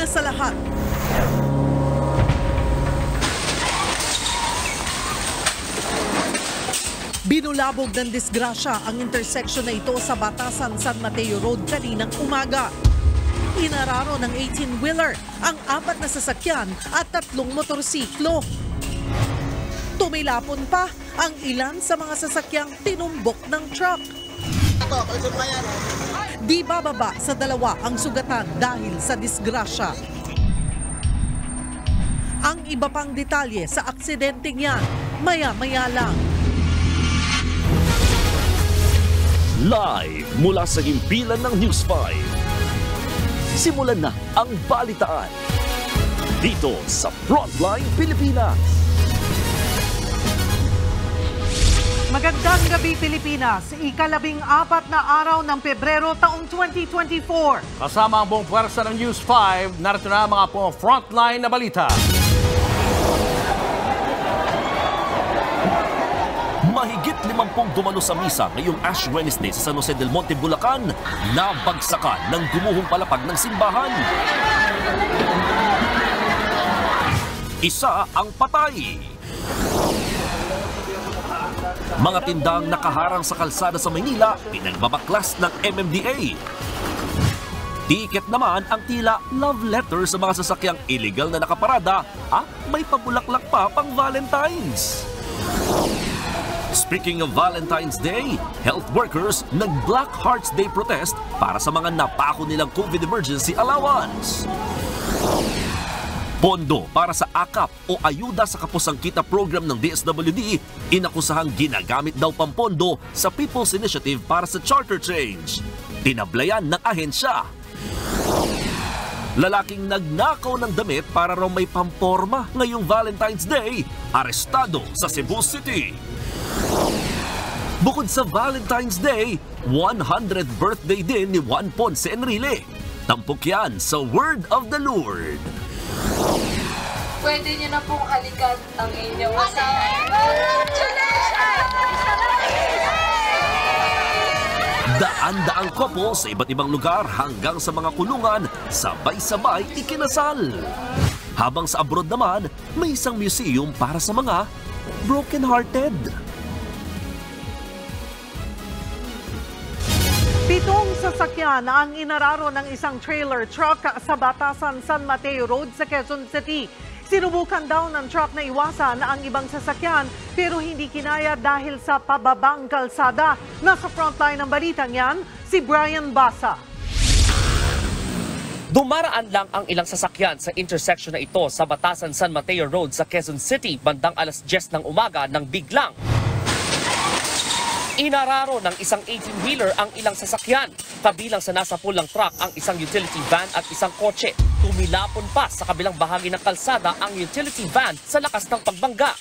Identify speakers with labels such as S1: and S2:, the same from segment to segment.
S1: una sa lahat, binulabog ng disgrasya ang intersection na ito sa Batasan San Mateo Road kaninang umaga. Inararo ng 18-wheeler ang 4 na sasakyan at 3 motorsiklo. Tumilapon pa ang ilan sa mga sasakyang tinumbok ng truck. Di bababa sa 2 ang sugatan dahil sa disgrasya. Ang iba pang detalye sa aksidenteng yan, maya-maya lang.
S2: Live mula sa himpilan ng News 5. Simulan na ang balitaan dito sa Frontline Pilipinas.
S1: Magandang gabi Pilipinas, ika-14 na araw ng Pebrero taong 2024.
S3: Kasama ang buong puwersa ng News 5, narito na mga po frontline na balita.
S2: Mahigit 50 dumalo sa misa ngayong Ash Wednesday sa San Jose del Monte, Bulacan, nabagsakan ng gumuhong palapag ng simbahan. Isa ang patay. Mga tindang nakaharang sa kalsada sa Maynila, pinagbabaklas ng MMDA. Tiket naman ang tila love letter sa mga sasakyang illegal na nakaparada at may pabulaklak pa pang Valentine's. Speaking of Valentine's Day, health workers nag-Black Hearts Day protest para sa mga napako nilang COVID emergency allowance. Pondo para sa AKAP o Ayuda sa Kapusangkita program ng DSWD, inakusahang ginagamit daw pampondo sa People's Initiative para sa charter change. Tinablayan ng ahensya. Lalaking nagnakaw ng damit para raw may pamporma ngayong Valentine's Day, arestado sa Cebu City. Bukod sa Valentine's Day, 100th birthday din ni Juan Ponce Enrile. Tampok yan sa Word of the Lord.
S4: Pwede niyo na pong halikan ang inyong asawa.
S2: Daan-daang couple sa iba't ibang lugar hanggang sa mga kulungan, sabay-sabay ikinasal. Habang sa abroad naman, may isang museum para sa mga broken-hearted.
S1: 7 sasakyan ang inararo ng isang trailer truck sa Batasan San Mateo Road sa Quezon City. Sinubukan daw ng truck na iwasan ang ibang sasakyan pero hindi kinaya dahil sa pababang kalsada. Nasa frontline ng balitang yan, si Brian Basa.
S5: Dumaraan lang ang ilang sasakyan sa intersection na ito sa Batasan San Mateo Road sa Quezon City bandang alas 10 ng umaga nang biglang inararo ng isang 18-wheeler ang ilang sasakyan. Kabilang sa nasa pulang truck ang isang utility van at isang kotse. Tumilapon pa sa kabilang bahagi ng kalsada ang utility van sa lakas ng pagbangga.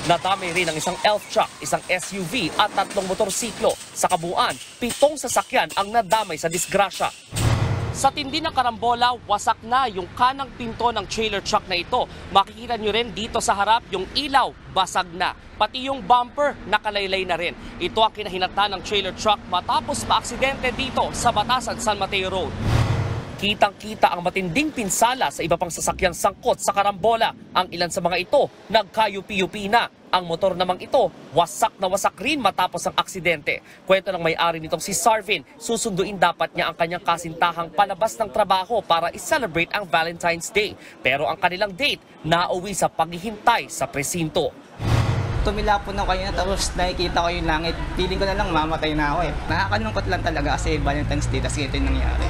S5: Nadamay rin ang isang elf truck, isang SUV at 3 motorsiklo. Sa kabuuan, 7 sasakyan ang nadamay sa disgrasya. Sa tindi ng karambola, wasak na yung kanang pinto ng trailer truck na ito. Makikita nyo rin dito sa harap yung ilaw, basag na. Pati yung bumper, nakalaylay na rin. Ito ang kinahinata ng trailer truck matapos maaksidente dito sa Batasan San Mateo Road. Kitang-kita ang matinding pinsala sa iba pang sasakyang sangkot sa karambola. Ang ilan sa mga ito, nagkayupi-yupi na. Ang motor namang ito, wasak na wasak rin matapos ang aksidente. Kwento ng may-ari nitong si Sarvin, susunduin dapat niya ang kanyang kasintahang palabas ng trabaho para i-celebrate ang Valentine's Day. Pero ang kanilang date, nauwi sa paghihintay sa presinto.
S6: Tumilapon ako kanina tapos nakikita ko yung langit. Feeling ko na lang mamatay na ako eh. Nakakalungkot lang talaga kasi Valentine's Day tapos ito yung nangyari.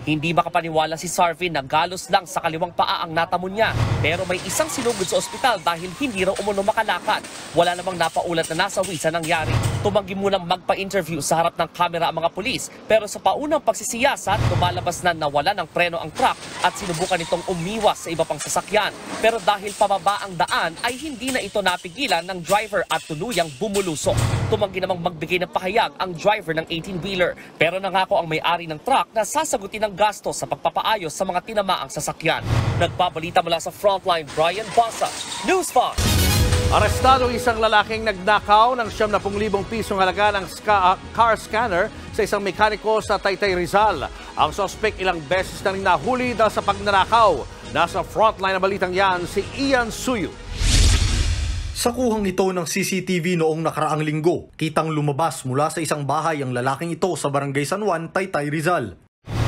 S5: Hindi makapaniwala si Sarvin na galos lang sa kaliwang paa ang natamo niya. Pero may isang sinugod sa ospital dahil hindi raw umuno makalakad. Wala namang napaulat na nasawi sa nangyari. Tumanggi munang magpa-interview sa harap ng kamera ang mga pulis. Pero sa paunang pagsisiyasat, lumalabas na nawala ng preno ang truck at sinubukan itong umiwas sa iba pang sasakyan. Pero dahil pababa ang daan ay hindi na ito napigilan ng driver at tuluyang bumulusok. Tumanggi namang magbigay ng pahayag ang driver ng 18-wheeler. Pero nangako ang may-ari ng truck na sasagutin ng gasto sa pagpapaayos sa mga tinamaang sasakyan. Nagbabalita mula sa Frontline, Brian Basa, News 5.
S3: Arestado isang lalaking nagnakaw ng 70,000 pisong halaga ng car scanner sa isang mekaniko sa Taytay, Rizal. Ang suspect ilang beses na rin nahuli dahil sa pagnanakaw. Nasa frontline na balitang yan si Ian Suyu.
S7: Sa kuhang ito ng CCTV noong nakaraang linggo, kitang lumabas mula sa isang bahay ang lalaking ito sa Barangay San Juan, Taytay, Rizal.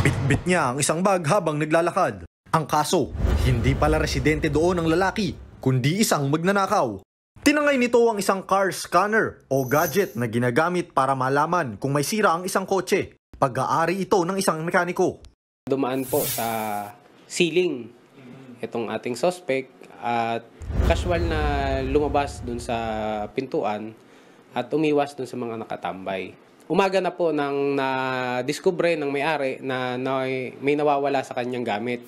S7: Bitbit niya ang isang bag habang naglalakad. Ang kaso, hindi pala residente doon ang lalaki, kundi isang magnanakaw. Tinangay nito ang isang car scanner o gadget na ginagamit para malaman kung may sira ang isang kotse. Pag-aari ito ng isang mekaniko.
S8: Dumaan po sa ceiling itong ating suspect at casual na lumabas dun sa pintuan at umiwas dun sa mga nakatambay. Umaga na po nang na-discover ng may-ari na may nawawala sa kanyang gamit.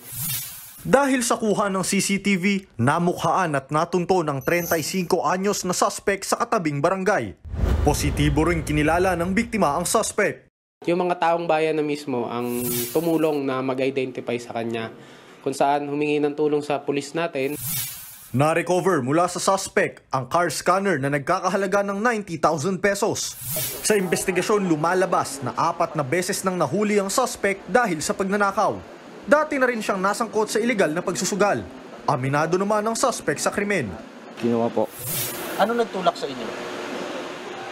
S7: Dahil sa kuha ng CCTV, namukhaan at natunto ng 35 anyos na suspect sa katabing barangay. Positibo rin kinilala ng biktima ang suspect.
S8: Yung mga taong bayan na mismo ang tumulong na mag-identify sa kanya kung saan humingi ng tulong sa pulis natin.
S7: Na-recover mula sa suspect ang car scanner na nagkakahalaga ng 90,000 pesos. Sa investigasyon lumalabas na 4 na beses nang nahuli ang suspect dahil sa pagnanakaw. Dati na rin siyang nasangkot sa illegal na pagsusugal. Aminado naman ang suspect sa krimen.
S9: Kinuha po.
S10: Ano nagtulak sa inyo?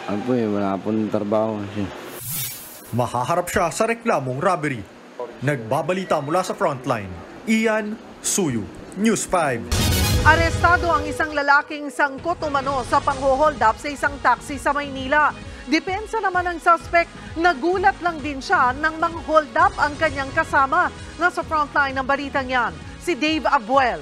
S9: Ano po wala pong trabaho.
S7: Mahaharap siya sa reklamong robbery. Nagbabalita mula sa frontline. Ian Suyu, News 5.
S1: Arestado ang isang lalaking sangkot umano sa pang-hold up sa isang taxi sa Maynila. Depensa naman ng suspect, nagulat lang din siya nang mang-hold up ang kanyang kasama. Nasa frontline ng balitang yan, si Dave Abuel.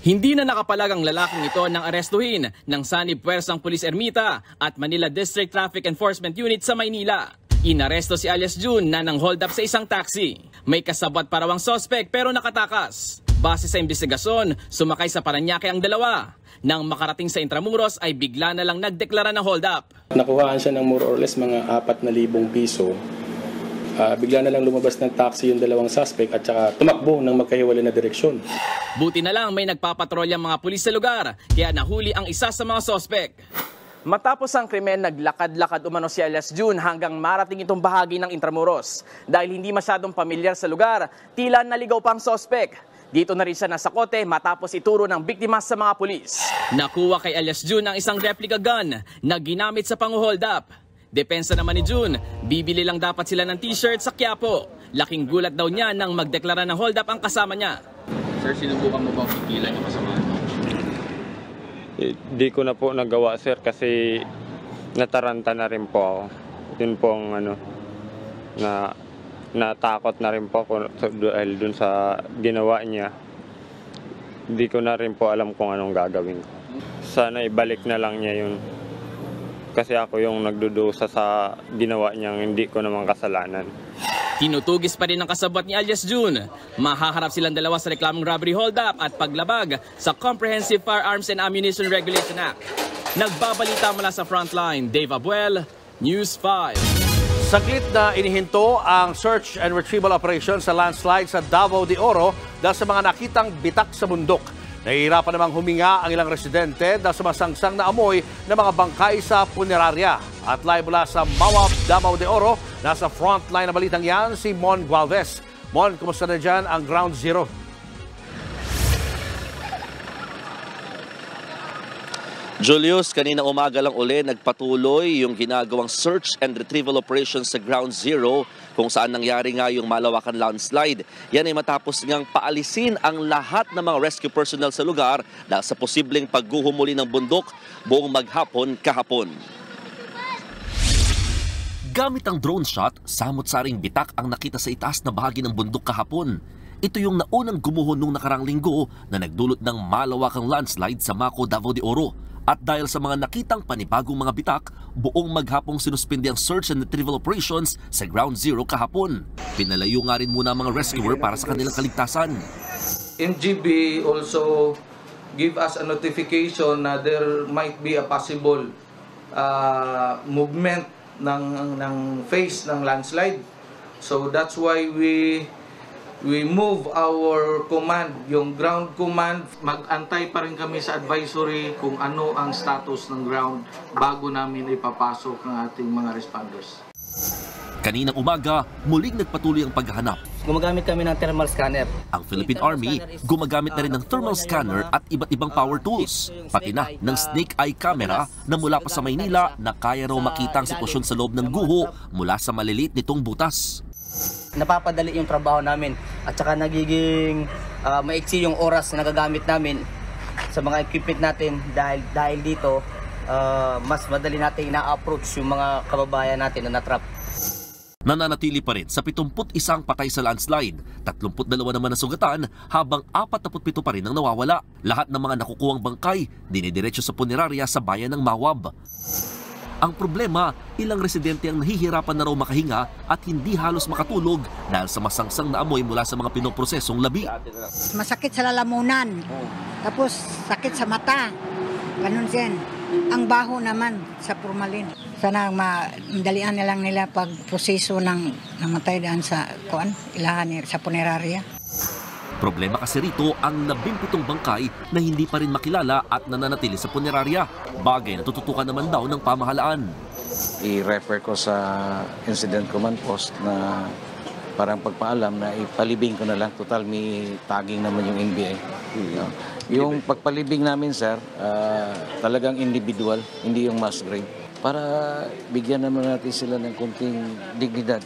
S11: Hindi na nakapalag ang lalaking ito ng arestuhin ng Sanib Puwersang Police Ermita at Manila District Traffic Enforcement Unit sa Maynila. Inaresto si alias June na nang hold up sa isang taxi. May kasabwat parawang suspect pero nakatakas. Base sa investigasyon, sumakay sa Paranaque ang dalawa. Nang makarating sa Intramuros ay bigla na lang nagdeklara ng hold up.
S12: Nakuhaan siya ng more or less mga 4,000 piso. Bigla na lang lumabas ng taxi yung dalawang suspect at saka tumakbo ng magkahiwalay na direksyon.
S11: Buti na lang may nagpapatrolya ang mga pulis sa lugar kaya nahuli ang isa sa mga suspect.
S5: Matapos ang krimen, naglakad-lakad umano si alias June hanggang marating itong bahagi ng Intramuros. Dahil hindi masyadong pamilyar sa lugar, tila naligaw pa ang suspect. Dito na rin siya nasa kote matapos ituro ng biktima sa mga pulis.
S11: Nakuha kay alias June ang isang replica gun na ginamit sa pang-hold up. Depensa naman ni June, bibili lang dapat sila ng t-shirt sa Quiapo. Laking gulat daw niya nang magdeklara ng hold up ang kasama niya.
S13: Sir, sinubukan mo bang pigilan yung kasama?
S9: Di ko na po nagawa, sir, kasi nataranta na rin po ako. Yun po ang na natakot na rin po ako dahil dun sa ginawa niya. Hindi ko na rin po alam kung anong gagawin ko. Sana ibalik na lang niya yun. Kasi ako yung nagdudusa sa ginawa niyang hindi ko naman kasalanan.
S11: Tinutugis pa rin ang kasabwat ni alias June. Mahaharap silang dalawa sa reklamong robbery hold-up at paglabag sa Comprehensive Firearms and Ammunition Regulation Act. Nagbabalita mula sa frontline, Dave Abuel, News 5.
S3: Saglit na inihinto ang search and retrieval operation sa landslide sa Davao de Oro dahil sa mga nakitang bitak sa bundok. Nahihirapan namang huminga ang ilang residente dahil sa masangsang na amoy ng mga bangkay sa punerarya. At live mula sa Mawab, Davao de Oro, nasa frontline na balitang yan si Mon Gualvez. Mon, kumusta na dyan ang Ground Zero?
S2: Julius, kanina umaga lang uli nagpatuloy yung ginagawang search and retrieval operations sa Ground Zero kung saan nangyari nga yung malawakan landslide. Yan ay matapos ngang paalisin ang lahat ng mga rescue personnel sa lugar dahil sa posibleng pagguhumuli ng bundok buong maghapon kahapon. Gamit ang drone shot, samot-saring bitak ang nakita sa itaas na bahagi ng bundok kahapon. Ito yung naunang gumuho nung nakarang linggo na nagdulot ng malawakang landslide sa Maco, Davao de Oro. At dahil sa mga nakitang panibagong mga bitak, buong maghapong sinuspindi ang search and retrieval operations sa Ground Zero kahapon. Pinalayo nga rin muna ang mga rescuer para sa kanilang kaligtasan.
S14: MGB also give us a notification na there might be a possible movement ng phase ng landslide. So that's why we move our command, yung ground command. Mag-antay pa rin kami sa advisory kung ano ang status ng ground bago namin ipapasok ng ating mga responders.
S2: Kaninang umaga, muling nagpatuloy ang paghahanap.
S6: Gumagamit kami ng thermal scanner.
S2: Ang Philippine Army gumagamit na rin ng thermal scanner at iba't ibang power tools, pati na ng snake eye camera na mula pa sa Maynila na kaya raw makita ang sitwasyon sa loob ng guho mula sa maliliit nitong butas.
S6: Napapadali yung trabaho namin at saka nagiging maiksi yung oras na nagagamit namin sa mga equipment natin dahil dito mas madali natin na-approach yung mga kababayan natin na natrap.
S2: Nananatili pa rin sa 71 patay sa landslide, 32 naman na sugatan habang 47 pa rin ang nawawala. Lahat ng mga nakukuhang bangkay dinidiretso sa punerarya sa bayan ng Mawab. Ang problema, ilang residente ang nahihirapan na raw makahinga at hindi halos makatulog dahil sa masangsang na amoy mula sa mga pinoprosesong labi.
S15: Masakit sa lalamunan, tapos sakit sa mata, ganun din. Ang baho naman sa formalin. Sana madalian na lang nila pagproseso ng namatay daan sa ilahan sa punerarya.
S2: Problema kasi rito ang 17 bangkay na hindi pa rin makilala at nananatili sa punerarya. Bagay na tututukan naman daw ng pamahalaan.
S16: I-refer ko sa Incident Command Post na parang pagpaalam na ipalibing ko na lang. Total may tagging naman yung NBI. Yung pagpalibing namin, sir, talagang individual, hindi yung mass grave. Para bigyan naman natin sila ng kunting dignidad.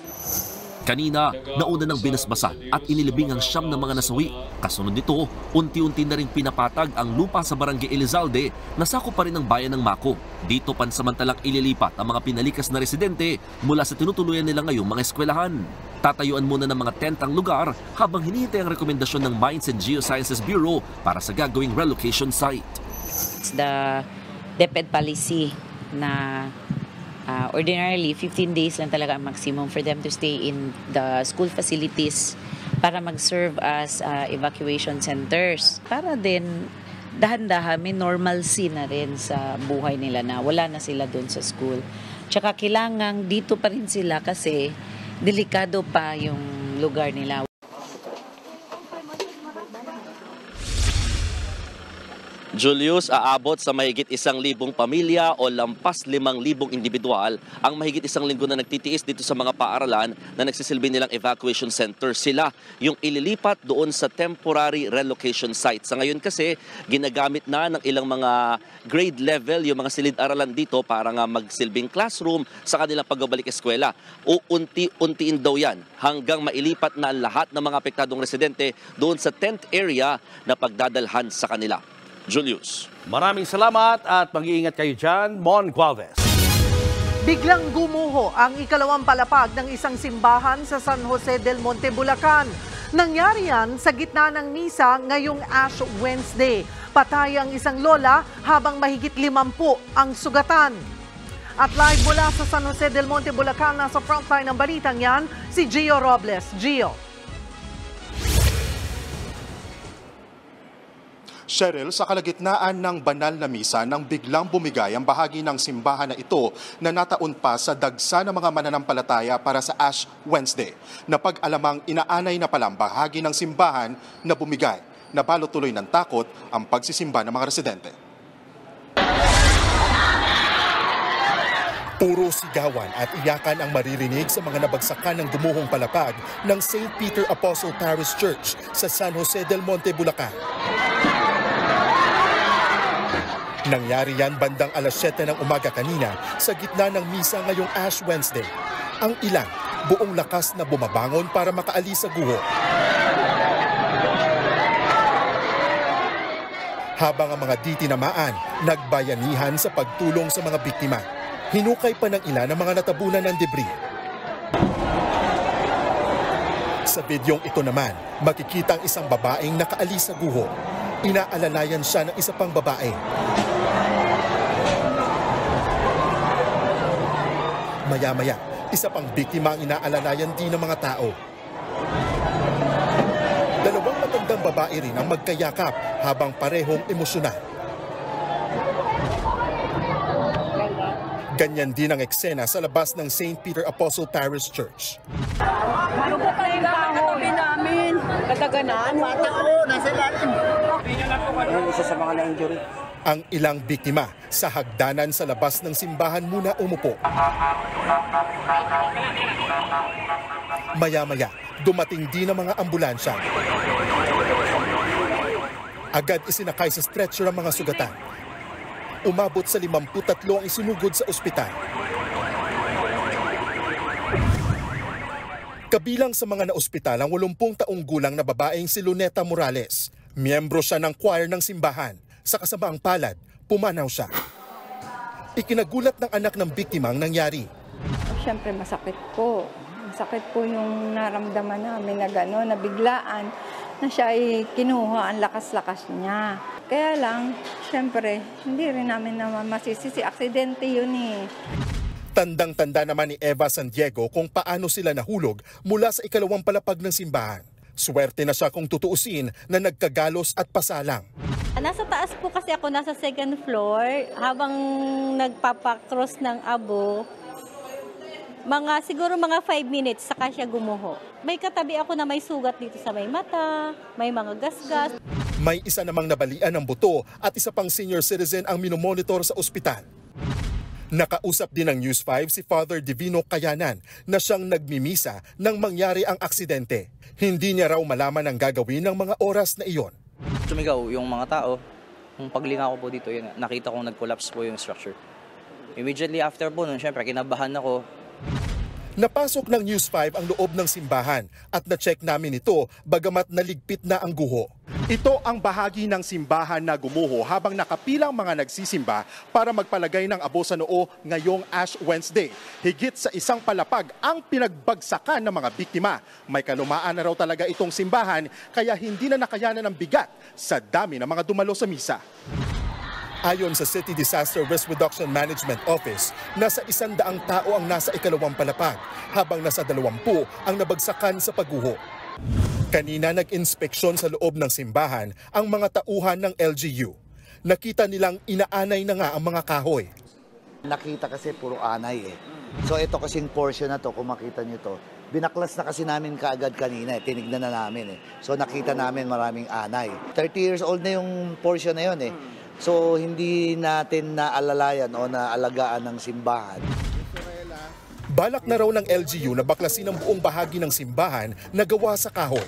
S2: Kanina, nauna ng binasbasan at inilibing ang 9 na mga nasawi. Kasunod nito, unti-unti na ring pinapatag ang lupa sa Barangay Elizalde na sakop pa rin ng bayan ng Mako. Dito pansamantalang ililipat ang mga pinalikas na residente mula sa tinutuluyan nila ngayong mga eskwelahan. Tatayuan muna ng mga tent ang lugar habang hinihintay ang rekomendasyon ng Mines and Geosciences Bureau para sa gagawing relocation site.
S17: It's the DepEd policy na ordinarily 15 days lang talaga ang maximum for them to stay in the school facilities para mag-serve as evacuation centers. Para din dahan-dahan may normalcy na rin sa buhay nila na wala na sila doon sa school. Tsaka kailangan dito pa rin sila kasi delikado pa yung lugar nila.
S18: Julius, aabot sa mahigit 1,000 pamilya o lampas 5,000 individual ang mahigit 1 linggo na nagtitiis dito sa mga paaralan na nagsisilbi nilang evacuation center. Sila yung ililipat doon sa temporary relocation site. Sa ngayon kasi, ginagamit na ng ilang mga grade level yung mga silid-aralan dito para nga magsilbing classroom sa kanilang pagbabalik eskwela. Unti-untiin daw yan hanggang mailipat na lahat ng mga apektadong residente doon sa tent area na pagdadalhan sa kanila. Julius.
S3: Maraming salamat at mag-iingat kayo dyan, Mon Gualvez.
S1: Biglang gumuho ang ikalawang palapag ng isang simbahan sa San Jose del Monte, Bulacan. Nangyari yan sa gitna ng misa ngayong Ash Wednesday. Patay ang isang lola habang mahigit 50 ang sugatan. At live mula sa San Jose del Monte, Bulacan, nasa frontline ng balitang yan, si Gio Robles. Gio.
S19: Cheryl, sa kalagitnaan ng banal na misa nang biglang bumigay ang bahagi ng simbahan na ito na nataon pa sa dagsa ng mga mananampalataya para sa Ash Wednesday. Napag-alamang inaanay na palang bahagi ng simbahan na bumigay. Nabalot tuloy ng takot ang pagsisimba ng mga residente. Puro sigawan at iyakan ang maririnig sa mga nabagsakan ng gumuhong palapag ng St. Peter Apostle Parish Church sa San Jose del Monte, Bulacan. Nangyari yan bandang alas 7 ng umaga kanina sa gitna ng misa ngayong Ash Wednesday. Ang ilan, buong lakas na bumabangon para makaalis sa guho. Habang ang mga ditinamaan, nagbayanihan sa pagtulong sa mga biktima. Hinukay pa ng ilan ang mga natabunan ng debris. Sa bidyong ito naman, makikita ang isang babaeng nakaalis sa guho. Inaalalayan siya ng isa pang babae. Maya-maya, isa pang biktima ang inaalalayan din ng mga tao. Dalawang matandang babae rin ang magkayakap habang parehong emosyonal. Ganyan din ang eksena sa labas ng St. Peter Apostle Parish Church.
S20: Marugot na yung kahoy namin. Kataganan, mata ko, nasa lalim.
S21: Isa sa mga na-injury.
S19: Ang ilang biktima sa hagdanan sa labas ng simbahan muna umupo. Maya-maya, dumating din ang mga ambulansya. Agad isinakay sa stretcher ang mga sugatan. Umabot sa 53 ang isinugod sa ospital. Kabilang sa mga naospital ang 80 taong gulang na babaeng si Luneta Morales. Miyembro siya ng choir ng simbahan. Sa kasamaang palad, pumanaw siya. Ikinagulat ng anak ng biktima ang nangyari.
S21: Siyempre masakit po. Masakit po yung naramdaman namin na gano'n, na biglaan na siya ay kinuha, ang lakas-lakas niya. Kaya lang, siyempre, hindi rin namin naman masisisi. Aksidente yun eh.
S19: Tandang-tanda naman ni Eva San Diego kung paano sila nahulog mula sa ikalawang palapag ng simbahan. Swerte na siya kung tutuusin na nagkagalos at pasalang.
S22: Nasa taas po kasi ako, nasa second floor, habang nagpapakross ng abo, siguro mga 5 minutes saka siya gumuho. May katabi ako na may sugat dito sa may mata, may mga gasgas.
S19: May isa namang nabalian ng buto at isa pang senior citizen ang minomonitor sa ospital. Nakausap din ng News 5 si Father Divino Kayanan na siyang nagmimisa nang mangyari ang aksidente. Hindi niya raw malaman ang gagawin ng mga oras na iyon.
S6: Sumigaw yung mga tao. Kung paglinga ko po dito, yun, nakita kong nag-collapse po yung structure. Immediately after po, syempre kinabahan ako.
S19: Napasok ng News 5 ang loob ng simbahan at na-check namin ito bagamat naligpit na ang guho. Ito ang bahagi ng simbahan na gumuho habang nakapilang mga nagsisimba para magpalagay ng abo sa noo ngayong Ash Wednesday. Higit sa isang palapag ang pinagbagsakan ng mga biktima. May kalumaan na raw talaga itong simbahan kaya hindi na nakayanan ng bigat sa dami ng mga dumalo sa misa. Ayon sa City Disaster Risk Reduction Management Office, nasa 100 tao ang nasa ikalawang palapag, habang nasa 20 ang nabagsakan sa pagguho. Kanina nag-inspeksyon sa loob ng simbahan ang mga tauhan ng LGU. Nakita nilang inaanay na nga ang mga kahoy.
S23: Nakita kasi puro anay eh. So ito kasing portion na to, kung makita nyo to, binaklas na kasi namin kaagad kanina eh, tinignan na namin eh. So nakita namin maraming anay. 30 years old na yung portion na yun eh. So hindi natin naalalayan o naalagaan ng simbahan.
S19: Balak na raw ng LGU na baklasin ang buong bahagi ng simbahan na gawa sa kahoy.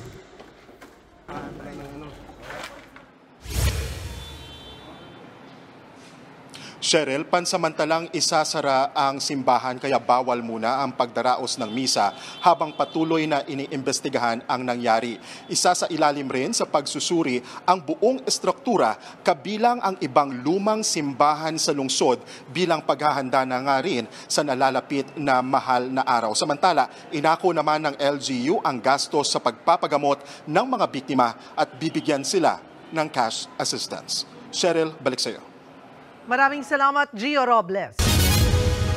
S19: Cheryl, pansamantalang isasara ang simbahan kaya bawal muna ang pagdaraos ng misa habang patuloy na iniimbestigahan ang nangyari. Isa sa ilalim rin sa pagsusuri ang buong estruktura kabilang ang ibang lumang simbahan sa lungsod bilang paghahanda na nga rin sa nalalapit na mahal na araw. Samantala, inako naman ng LGU ang gastos sa pagpapagamot ng mga biktima at bibigyan sila ng cash assistance. Cheryl, balik sa iyo.
S1: Maraming salamat, Gio Robles.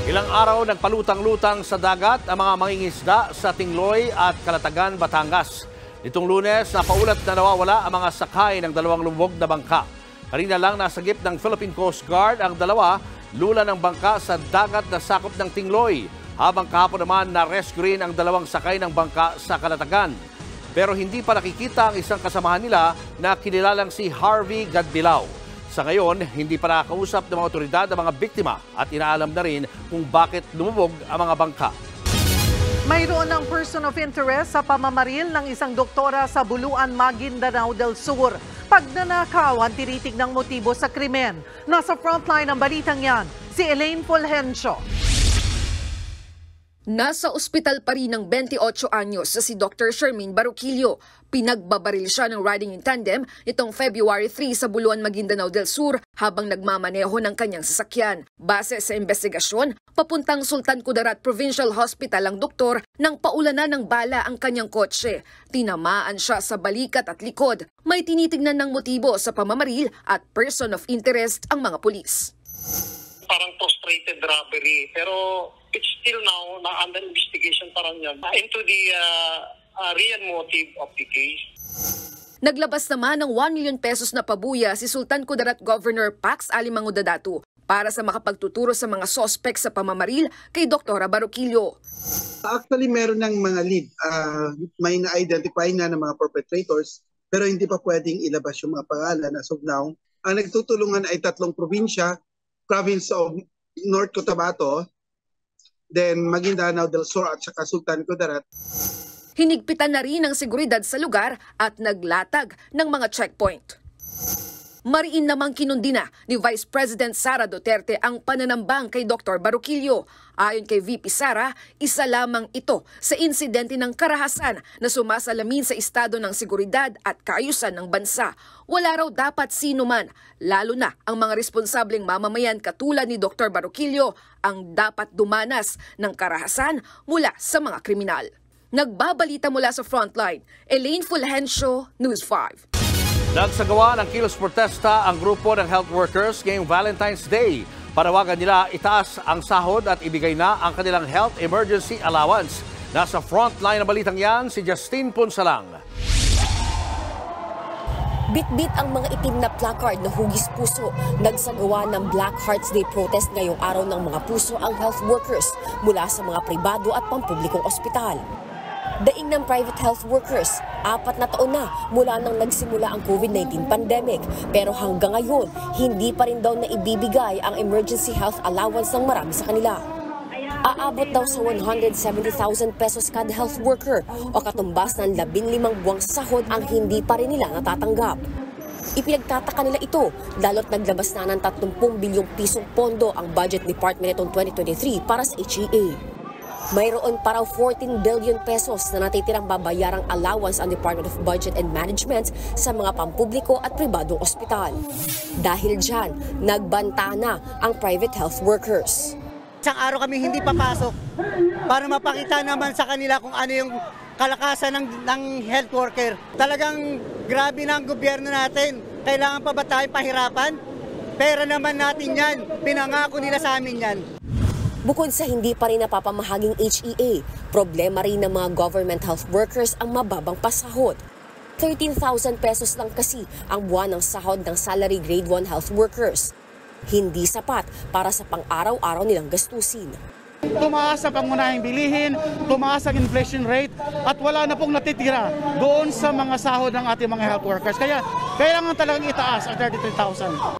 S3: Ilang araw nagpalutang-lutang sa dagat ang mga mangingisda sa Tingloy at Calatagan, Batangas. Nitong Lunes, napaulat na nawawala ang mga sakay ng 2 lubog na bangka. Kanina lang nasagip ng Philippine Coast Guard ang 2 lula ng bangka sa dagat na sakop ng Tingloy. Habang kahapon naman na-rescue rin ang 2 sakay ng bangka sa Calatagan. Pero hindi pa nakikita ang isang kasamahan nila na kinilalang si Harvey Gadbilao. Sa ngayon, hindi pa nakakausap ng mga otoridad ang mga biktima at inaalam na rin kung bakit lumubog ang mga bangka.
S1: Mayroon ng person of interest sa pamamaril ng isang doktora sa Buluan, Maguindanao del Sur. Pagnanakawan, tinitignang motibo sa krimen. Nasa frontline ng balitang yan, si Elaine Fulgencio.
S24: Nasa ospital pa rin ng 28 anyos si Dr. Shermaine Baruquillo. Pinagbabaril siya ng riding in tandem itong February 3 sa Buluan, Maguindanao del Sur habang nagmamaneho ng kanyang sasakyan. Base sa investigasyon, papuntang Sultan Kudarat Provincial Hospital ang doktor nang paulanan ng bala ang kanyang kotse. Tinamaan siya sa balikat at likod. May tinitignan ng motibo sa pamamaril at person of interest ang mga pulis.
S25: Parang frustrated robbery, pero it's still now under investigation parang yan into the real motive of the case.
S24: Naglabas naman ng 1 million pesos na pabuya si Sultan Kudarat Governor Pax Alimango Dadatu para sa makapagtuturo sa mga sospek sa pamamaril kay Dr. Baruquillo.
S26: Actually, meron ng mga lead. May na-identify na ng mga perpetrators pero hindi pa pwedeng ilabas yung mga pangalan as of now Ang nagtutulungan ay 3 probinsya, province of North Cotabato, then Maguindanao del Sur at saka Sultan Kudarat.
S24: Hinigpitan na rin ang seguridad sa lugar at naglatag ng mga checkpoint. Mariin namang kinundi na ni Vice President Sara Duterte ang pananambang kay Dr. Baruquillo. Ayon kay VP Sara, isa lamang ito sa insidente ng karahasan na sumasalamin sa estado ng seguridad at kaayusan ng bansa. Wala raw dapat sino man, lalo na ang mga responsableng mamamayan katulad ni Dr. Baruquillo, ang dapat dumanas ng karahasan mula sa mga kriminal. Nagbabalita mula sa Frontline, Elaine Fulgencio, News 5.
S3: Nagsagawa ng kilos protesta ang grupo ng health workers ngayong Valentine's Day. Panawagan nila itaas ang sahod at ibigay na ang kanilang health emergency allowance. Nasa frontline na balitang yan si Justine Ponsalang.
S4: Bit-bit ang mga itim na placard na hugis puso. Nagsagawa ng Black Hearts Day protest ngayong araw ng mga puso ang health workers mula sa mga pribado at pampublikong ospital. Daing ng private health workers, 4 na taon na mula nang nagsimula ang COVID-19 pandemic. Pero hanggang ngayon, hindi pa rin daw na ibibigay ang emergency health allowance ng marami sa kanila. Aabot daw sa 170,000 pesos kada health worker o katumbas ng 15 buwang sahod ang hindi pa rin nila natatanggap. Ipinagtataka nila ito lalo't naglabas na ng 30 bilyong pisong pondo ang budget department itong 2023 para sa HEA. Mayroon pa raw 14 billion pesos na natitirang babayarang allowance ang Department of Budget and Management sa mga pampubliko at pribadong ospital. Dahil dyan, nagbanta na ang private health workers.
S5: Isang araw kami hindi papasok para mapakita naman sa kanila kung ano yung kalakasan ng health worker. Talagang grabe na ang gobyerno natin. Kailangan pa ba tayo pahirapan? Pera naman natin yan. Pinangako nila sa amin yan.
S4: Bukod sa hindi pa rin napapamahaging HEA, problema rin ng mga government health workers ang mababang pasahod. 13,000 pesos lang kasi ang buwan ng sahod ng salary grade 1 health workers. Hindi sapat para sa pang-araw-araw nilang gastusin.
S7: Tumaas ang pangunahing bilihin, tumaas ang inflation rate at wala na pong natitira doon sa mga sahod ng ating mga health workers. Kaya kailangan talagang itaas ang 33,000.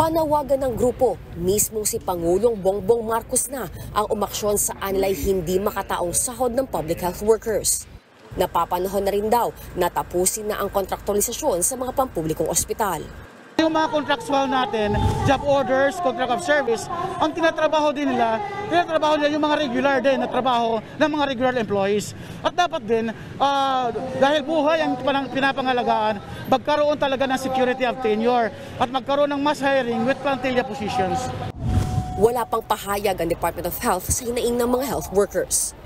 S4: Panawagan ng grupo, mismong si Pangulong Bongbong Marcos na ang umaksyon sa anilay hindi makataong sahod ng public health workers. Napapanahon na rin daw na tapusin na ang kontraktualisasyon sa mga pampublikong ospital.
S7: Yung mga contractual natin, job orders, contract of service, ang tinatrabaho nila yung mga regular din na trabaho ng mga regular employees. At dapat din, dahil buhay ang pinapangalagaan, magkaroon talaga ng security of tenure at magkaroon ng mass hiring with plantilla positions.
S4: Wala pang pahayag ang Department of Health sa hinaing ng mga health workers.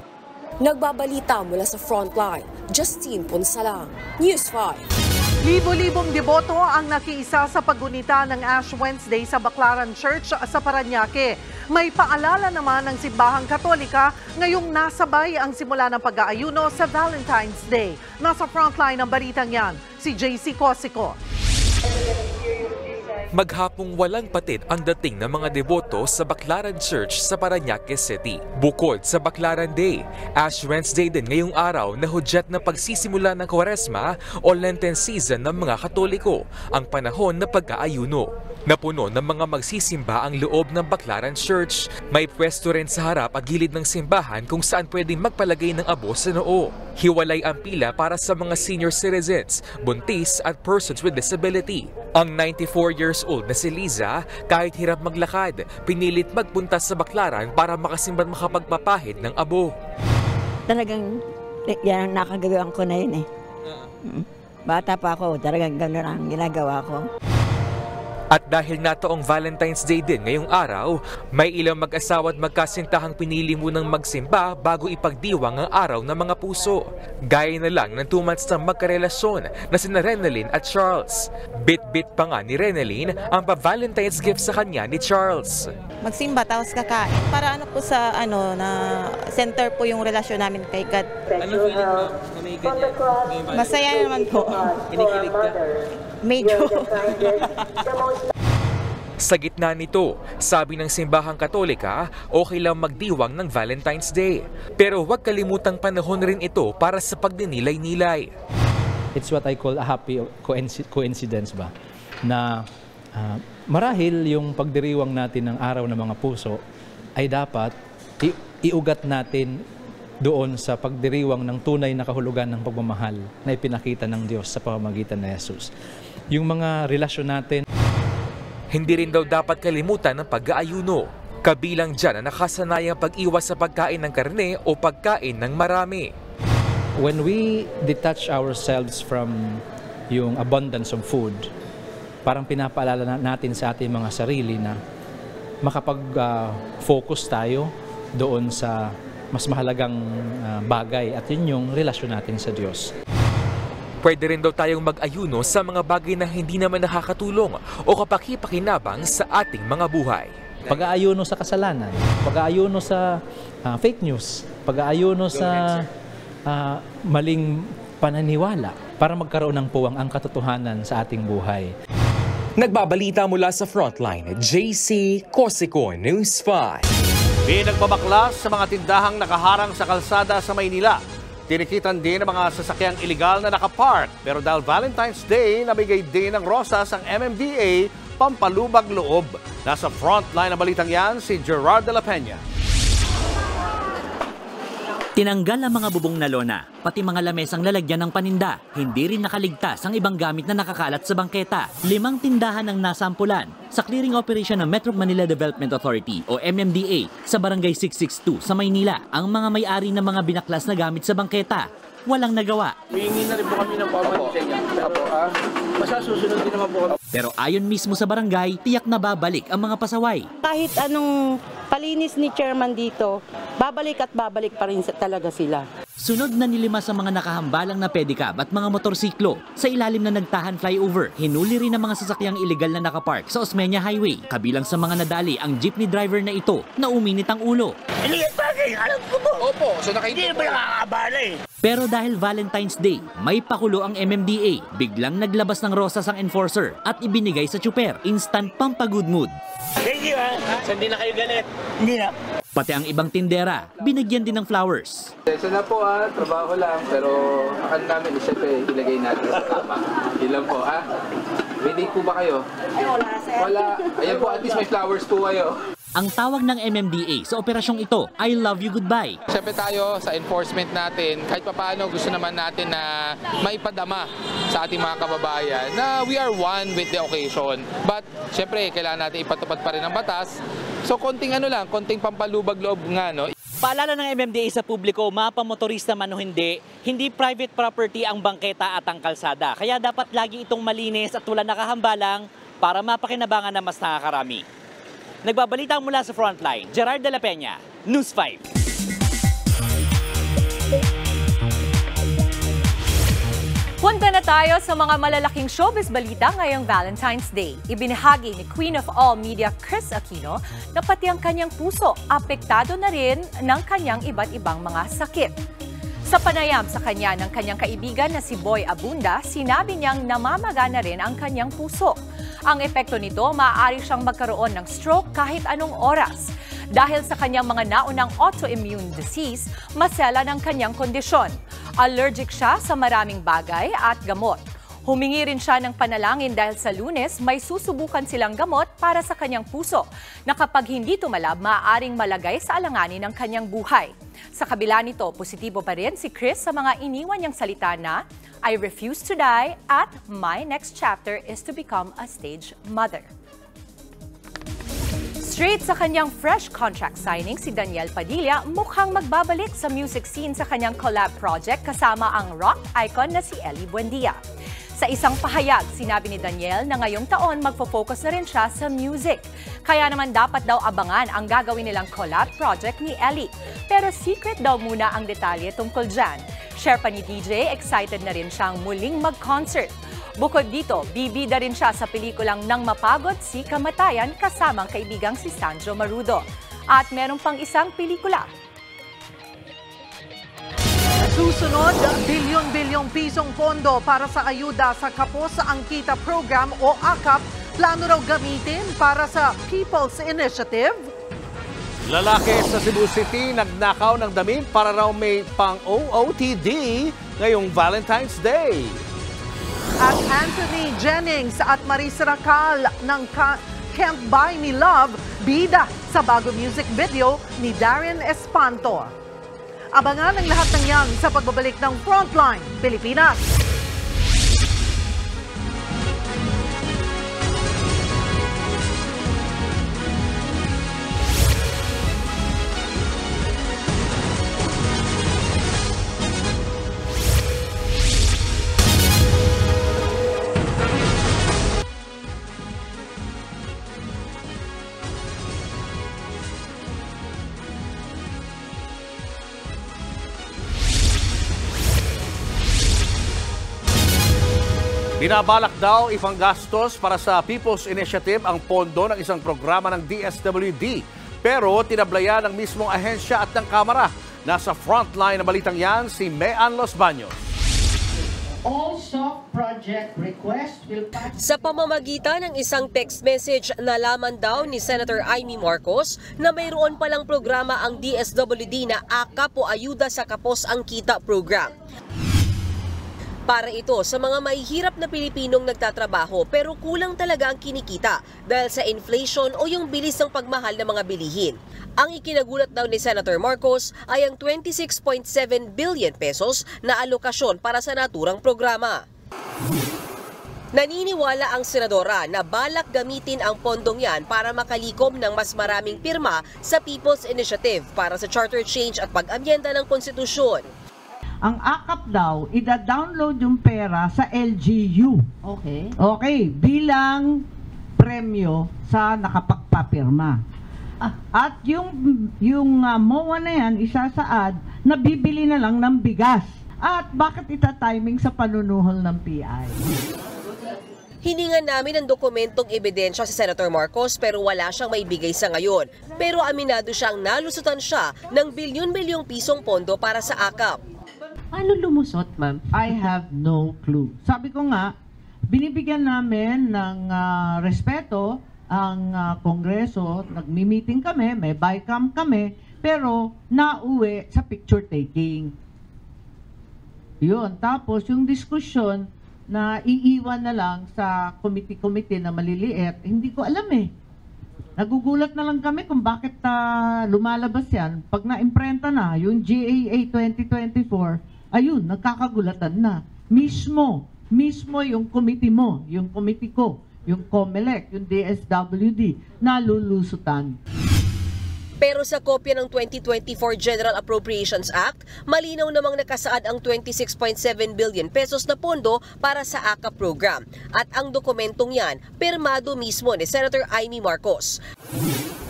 S4: Nagbabalita mula sa Frontline, Justine Ponsalang, News 5.
S1: Libo-libong deboto ang nakiisa sa paggunita ng Ash Wednesday sa Baclaran Church sa Parañaque. May paalala naman ng Simbahang Katolika ngayong nasabay ang simula ng pag-aayuno sa Valentine's Day. Nasa frontline ng balitang yan, si JC Cosico.
S8: Maghapong walang patid ang dating ng mga deboto sa Baclaran Church sa Parañaque City. Bukod sa Baclaran Day, Ash Wednesday din ngayong araw na hudyat na pagsisimula ng Kwaresma o Lenten season ng mga Katoliko, ang panahon na pag-aayuno. Napuno ng mga magsisimba ang loob ng Baclaran Church. May pwesto rin sa harap at gilid ng simbahan kung saan pwedeng magpalagay ng abo sa noo. Hiwalay ang pila para sa mga senior citizens, buntis at persons with disability. Ang 94 years old na si Liza, kahit hirap maglakad, pinilit magpunta sa Baclaran para makasimba at makapagpapahid ng abo.
S10: Talagang yan ang nakagawang ko na yun eh. Bata pa ako, talagang gano'n ang ginagawa ko.
S8: At dahil nataong Valentine's Day din ngayong araw, may ilang mag-asawa at magkasintahang pinili munang magsimba bago ipagdiwang ang araw ng mga puso. Gaya na lang ng 2 months na magkarelasyon na sina Renalyn at Charles. Bit-bit pa nga ni Renalyn ang pa-Valentine's gift sa kanya ni Charles.
S12: Magsimba tapos kakain. Para ano po sa na center po yung relasyon namin kay God.
S8: Anong feeling mo na may ganyan?
S12: Masaya naman po.
S8: Kinikilig ka?
S12: Medyo.
S8: Sa gitna nito, sabi ng Simbahang Katolika, okay lang magdiwang ng Valentine's Day. Pero huwag kalimutang panahon rin ito para sa pagdinilay-nilay.
S27: It's what I call a happy coincidence ba? Na
S9: Marahil yung pagdiriwang natin ng Araw ng Mga Puso ay dapat iugat natin doon sa pagdiriwang ng tunay na kahulugan ng pagmamahal na ipinakita ng Diyos sa pamamagitan ni Jesus. Yung mga relasyon natin.
S8: Hindi rin daw dapat kalimutan ng pag-aayuno. Kabilang dyan ang nakasanayang pag-iwas sa pagkain ng karne o pagkain ng marami.
S9: When we detach ourselves from yung abundance of food, parang pinapaalala natin sa ating mga sarili na makapag-focus tayo doon sa mas mahalagang bagay at yun yung relasyon natin sa Diyos.
S8: Pwede rin daw tayong mag-ayuno sa mga bagay na hindi naman nakakatulong o kapaki-pakinabang sa ating mga buhay.
S9: Pag-aayuno sa kasalanan, pag-aayuno sa fake news, pag-aayuno sa maling pananiwala para magkaroon ng puwang ang katotohanan sa ating buhay.
S8: Nagbabalita mula sa Frontline, JC Cosico, News 5.
S3: Nagpabaklas sa mga tindahang nakaharang sa kalsada sa Maynila. Tinikitan din ang mga sasakyang iligal na nakapark. Pero dahil Valentine's Day, nabigay din ng rosas ang MMDA pampalubag loob. Nasa Frontline na balitang yan si Gerard de la Peña.
S11: Tinanggal ang mga bubong na lona, pati mga lamesang lalagyan ng paninda. Hindi rin nakaligtas ang ibang gamit na nakakalat sa bangketa. 5 tindahan ang nasampulan sa clearing operation ng Metro Manila Development Authority o MMDA sa Barangay 662 sa Maynila. Ang mga may-ari ng mga binaklas na gamit sa bangketa, walang nagawa.
S13: Hihingi na rin po kami ng pamalit sa inyo. Masasusunod din naman po kami.
S11: Pero ayon mismo sa barangay, tiyak na babalik ang mga pasaway.
S14: Kahit anong palinis ni chairman dito, babalik at babalik pa rin talaga sila.
S11: Sunod na nilima sa mga nakahambalang na pedicab at mga motorsiklo sa ilalim na nagtahan flyover. Hinuli rin ang mga sasakyang iligal na nakapark sa Osmeña Highway. Kabilang sa mga nadali ang jeepney driver na ito na uminit ang ulo.
S13: Alam ko po. Opo, so hindi na ba nakakabala eh.
S11: Pero dahil Valentine's Day, may pakulo ang MMDA. Biglang naglabas ng rosas ang enforcer at ibinigay sa tsuper. Instant pampagood mood.
S13: Thank you ha. So hindi na kayo galit. Hindi na.
S11: Pati ang ibang tindera, binigyan din ng flowers.
S13: Isa na po ha, trabaho lang, pero akala namin siyempre ilagay natin sa tama. Ilan po ha? Ready po ba kayo?
S14: Ay wala sir.
S13: Wala. Ayan po, at least may flowers po kayo.
S11: Ang tawag ng MMDA sa operasyong ito, I love you goodbye.
S13: Siyempre tayo sa enforcement natin, kahit papaano gusto naman natin na maipadama sa ating mga kababayan na we are one with the occasion. But siyempre kailangan natin ipatupad pa rin ang batas. So konting konting pampalubag loob nga no.
S11: Paalala ng MMDA sa publiko, mapamotorista man o hindi private property ang bangketa at ang kalsada. Kaya dapat lagi itong malinis at wala nakahambalang para mapakinabangan na mas nakakarami. Nagbabalita mula sa Frontline, Gerard de la Peña, News 5.
S15: Punta na tayo sa mga malalaking showbiz balita ngayong Valentine's Day. Ibinahagi ni Queen of All Media Kris Aquino na pati ang kanyang puso apektado na rin ng kanyang iba't ibang mga sakit. Sa panayam sa kanya ng kanyang kaibigan na si Boy Abunda, sinabi niyang namamaga na rin ang kanyang puso. Ang epekto nito, maaari siyang magkaroon ng stroke kahit anong oras. Dahil sa kanyang mga naunang autoimmune disease, masela ng kanyang kondisyon. Allergic siya sa maraming bagay at gamot. Humingi rin siya ng panalangin dahil sa Lunes may susubukan silang gamot para sa kanyang puso na kapag hindi tumalab, maaaring malagay sa alanganin ng kanyang buhay. Sa kabila nito, positibo pa rin si Kris sa mga iniwan niyang salita na I refuse to die at my next chapter is to become a stage mother. Straight sa kanyang fresh contract signing, si Daniel Padilla mukhang magbabalik sa music scene sa kanyang collab project kasama ang rock icon na si Ellie Buendia. Sa isang pahayag, sinabi ni Daniel na ngayong taon magpo-focus na rin siya sa music. Kaya naman dapat daw abangan ang gagawin nilang collab project ni Ellie. Pero secret daw muna ang detalye tungkol dyan. Share pa ni DJ, excited na rin siyang muling mag-concert. Bukod dito, bibida rin siya sa pelikulang Nang Mapagod si Kamatayan kasamang kaibigang si Sandro Marudo. At meron pang isang pelikula.
S1: Susunod, bilyon-bilyong pisong pondo para sa ayuda sa Kapos ang Kita Program o AKAP, plano raw gamitin para sa People's Initiative.
S3: Lalaki sa Cebu City nagnakaw ng damit para raw may pang-OOTD ngayong Valentine's Day.
S1: At Anthony Jennings at Maris Racal ng Can't Buy Me Love, bida sa bago music video ni Darren Espanto. Abangan ang lahat ng yan sa pagbabalik ng Frontline Pilipinas.
S3: Binabalak daw ipanggastos para sa People's Initiative ang pondo ng isang programa ng DSWD. Pero tinablayan ng mismong ahensya at ng Kamara. Nasa frontline na balitang yan si Mean Los Baños.
S2: All soft project requests will pass.
S16: Sa pamamagitan ng isang text message, nalaman daw ni Senator Amy Marcos na mayroon palang programa ang DSWD na AKAP o Ayuda sa Kapos ang Kita program. Para ito sa mga mahihirap na Pilipinong nagtatrabaho pero kulang talaga ang kinikita dahil sa inflation o yung bilis ng pagmahal ng mga bilihin. Ang ikinagulat daw ni Senator Marcos ay ang 26.7 billion pesos na alokasyon para sa naturang programa. Naniniwala ang senadora na balak gamitin ang pondong yan para makalikom ng mas maraming pirma sa People's Initiative para sa charter change at pag-amyenda ng konstitusyon.
S2: Ang AKAP daw, ida-download yung pera sa LGU. Okay. Okay, bilang premyo sa nakapagpapirma. At yung MOA na yan, isasaad, na bibili na lang ng bigas. At bakit ita-timing sa panunuhol ng PI?
S16: Hiningan namin ang dokumentong ebidensya sa Senator Marcos pero wala siyang maibigay sa ngayon. Pero aminado siyang nalusutan siya ng bilyon-bilyong pisong pondo para sa AKAP.
S2: Ano lumusot, ma'am? I have no clue. Sabi ko nga, binibigyan namin ng respeto ang Kongreso. Nagmi-meeting kami, may bycam kami, pero nauwi sa picture taking. Yun. Tapos yung diskusyon na iiwan na lang sa committee na maliliit, hindi ko alam eh. Nagugulat na lang kami kung bakit lumalabas yan. Pag na-imprenta na, yung GAA 2024, ayun, nagkakagulatan na. Mismo yung committee mo, yung committee ko, yung COMELEC, yung DSWD, nalulusutan.
S16: Pero sa kopya ng 2024 General Appropriations Act, malinaw namang nakasaad ang 26.7 billion pesos na pondo para sa AKAP program. At ang dokumentong yan, pirmado mismo ni Senator Amy Marcos.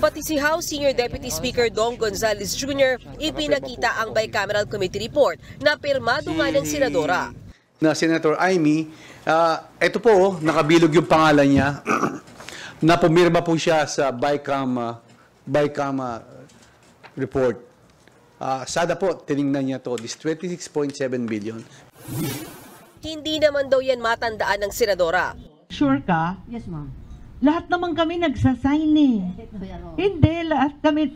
S16: Pati si House Senior Deputy Speaker Dong Gonzales Jr. ipinakita ang Bicameral Committee Report na pirmado nga ng senadora.
S17: Na Senator Amy, ito po, nakabilog yung pangalan niya, na pumirma po siya sa Bicam report. Sada po, tinignan niya to, this 26.7 billion.
S16: Hindi naman daw yan matandaan ng senadora.
S2: Sure ka? Yes, ma'am. Lahat naman kami nagsasign eh. Hindi, lahat kami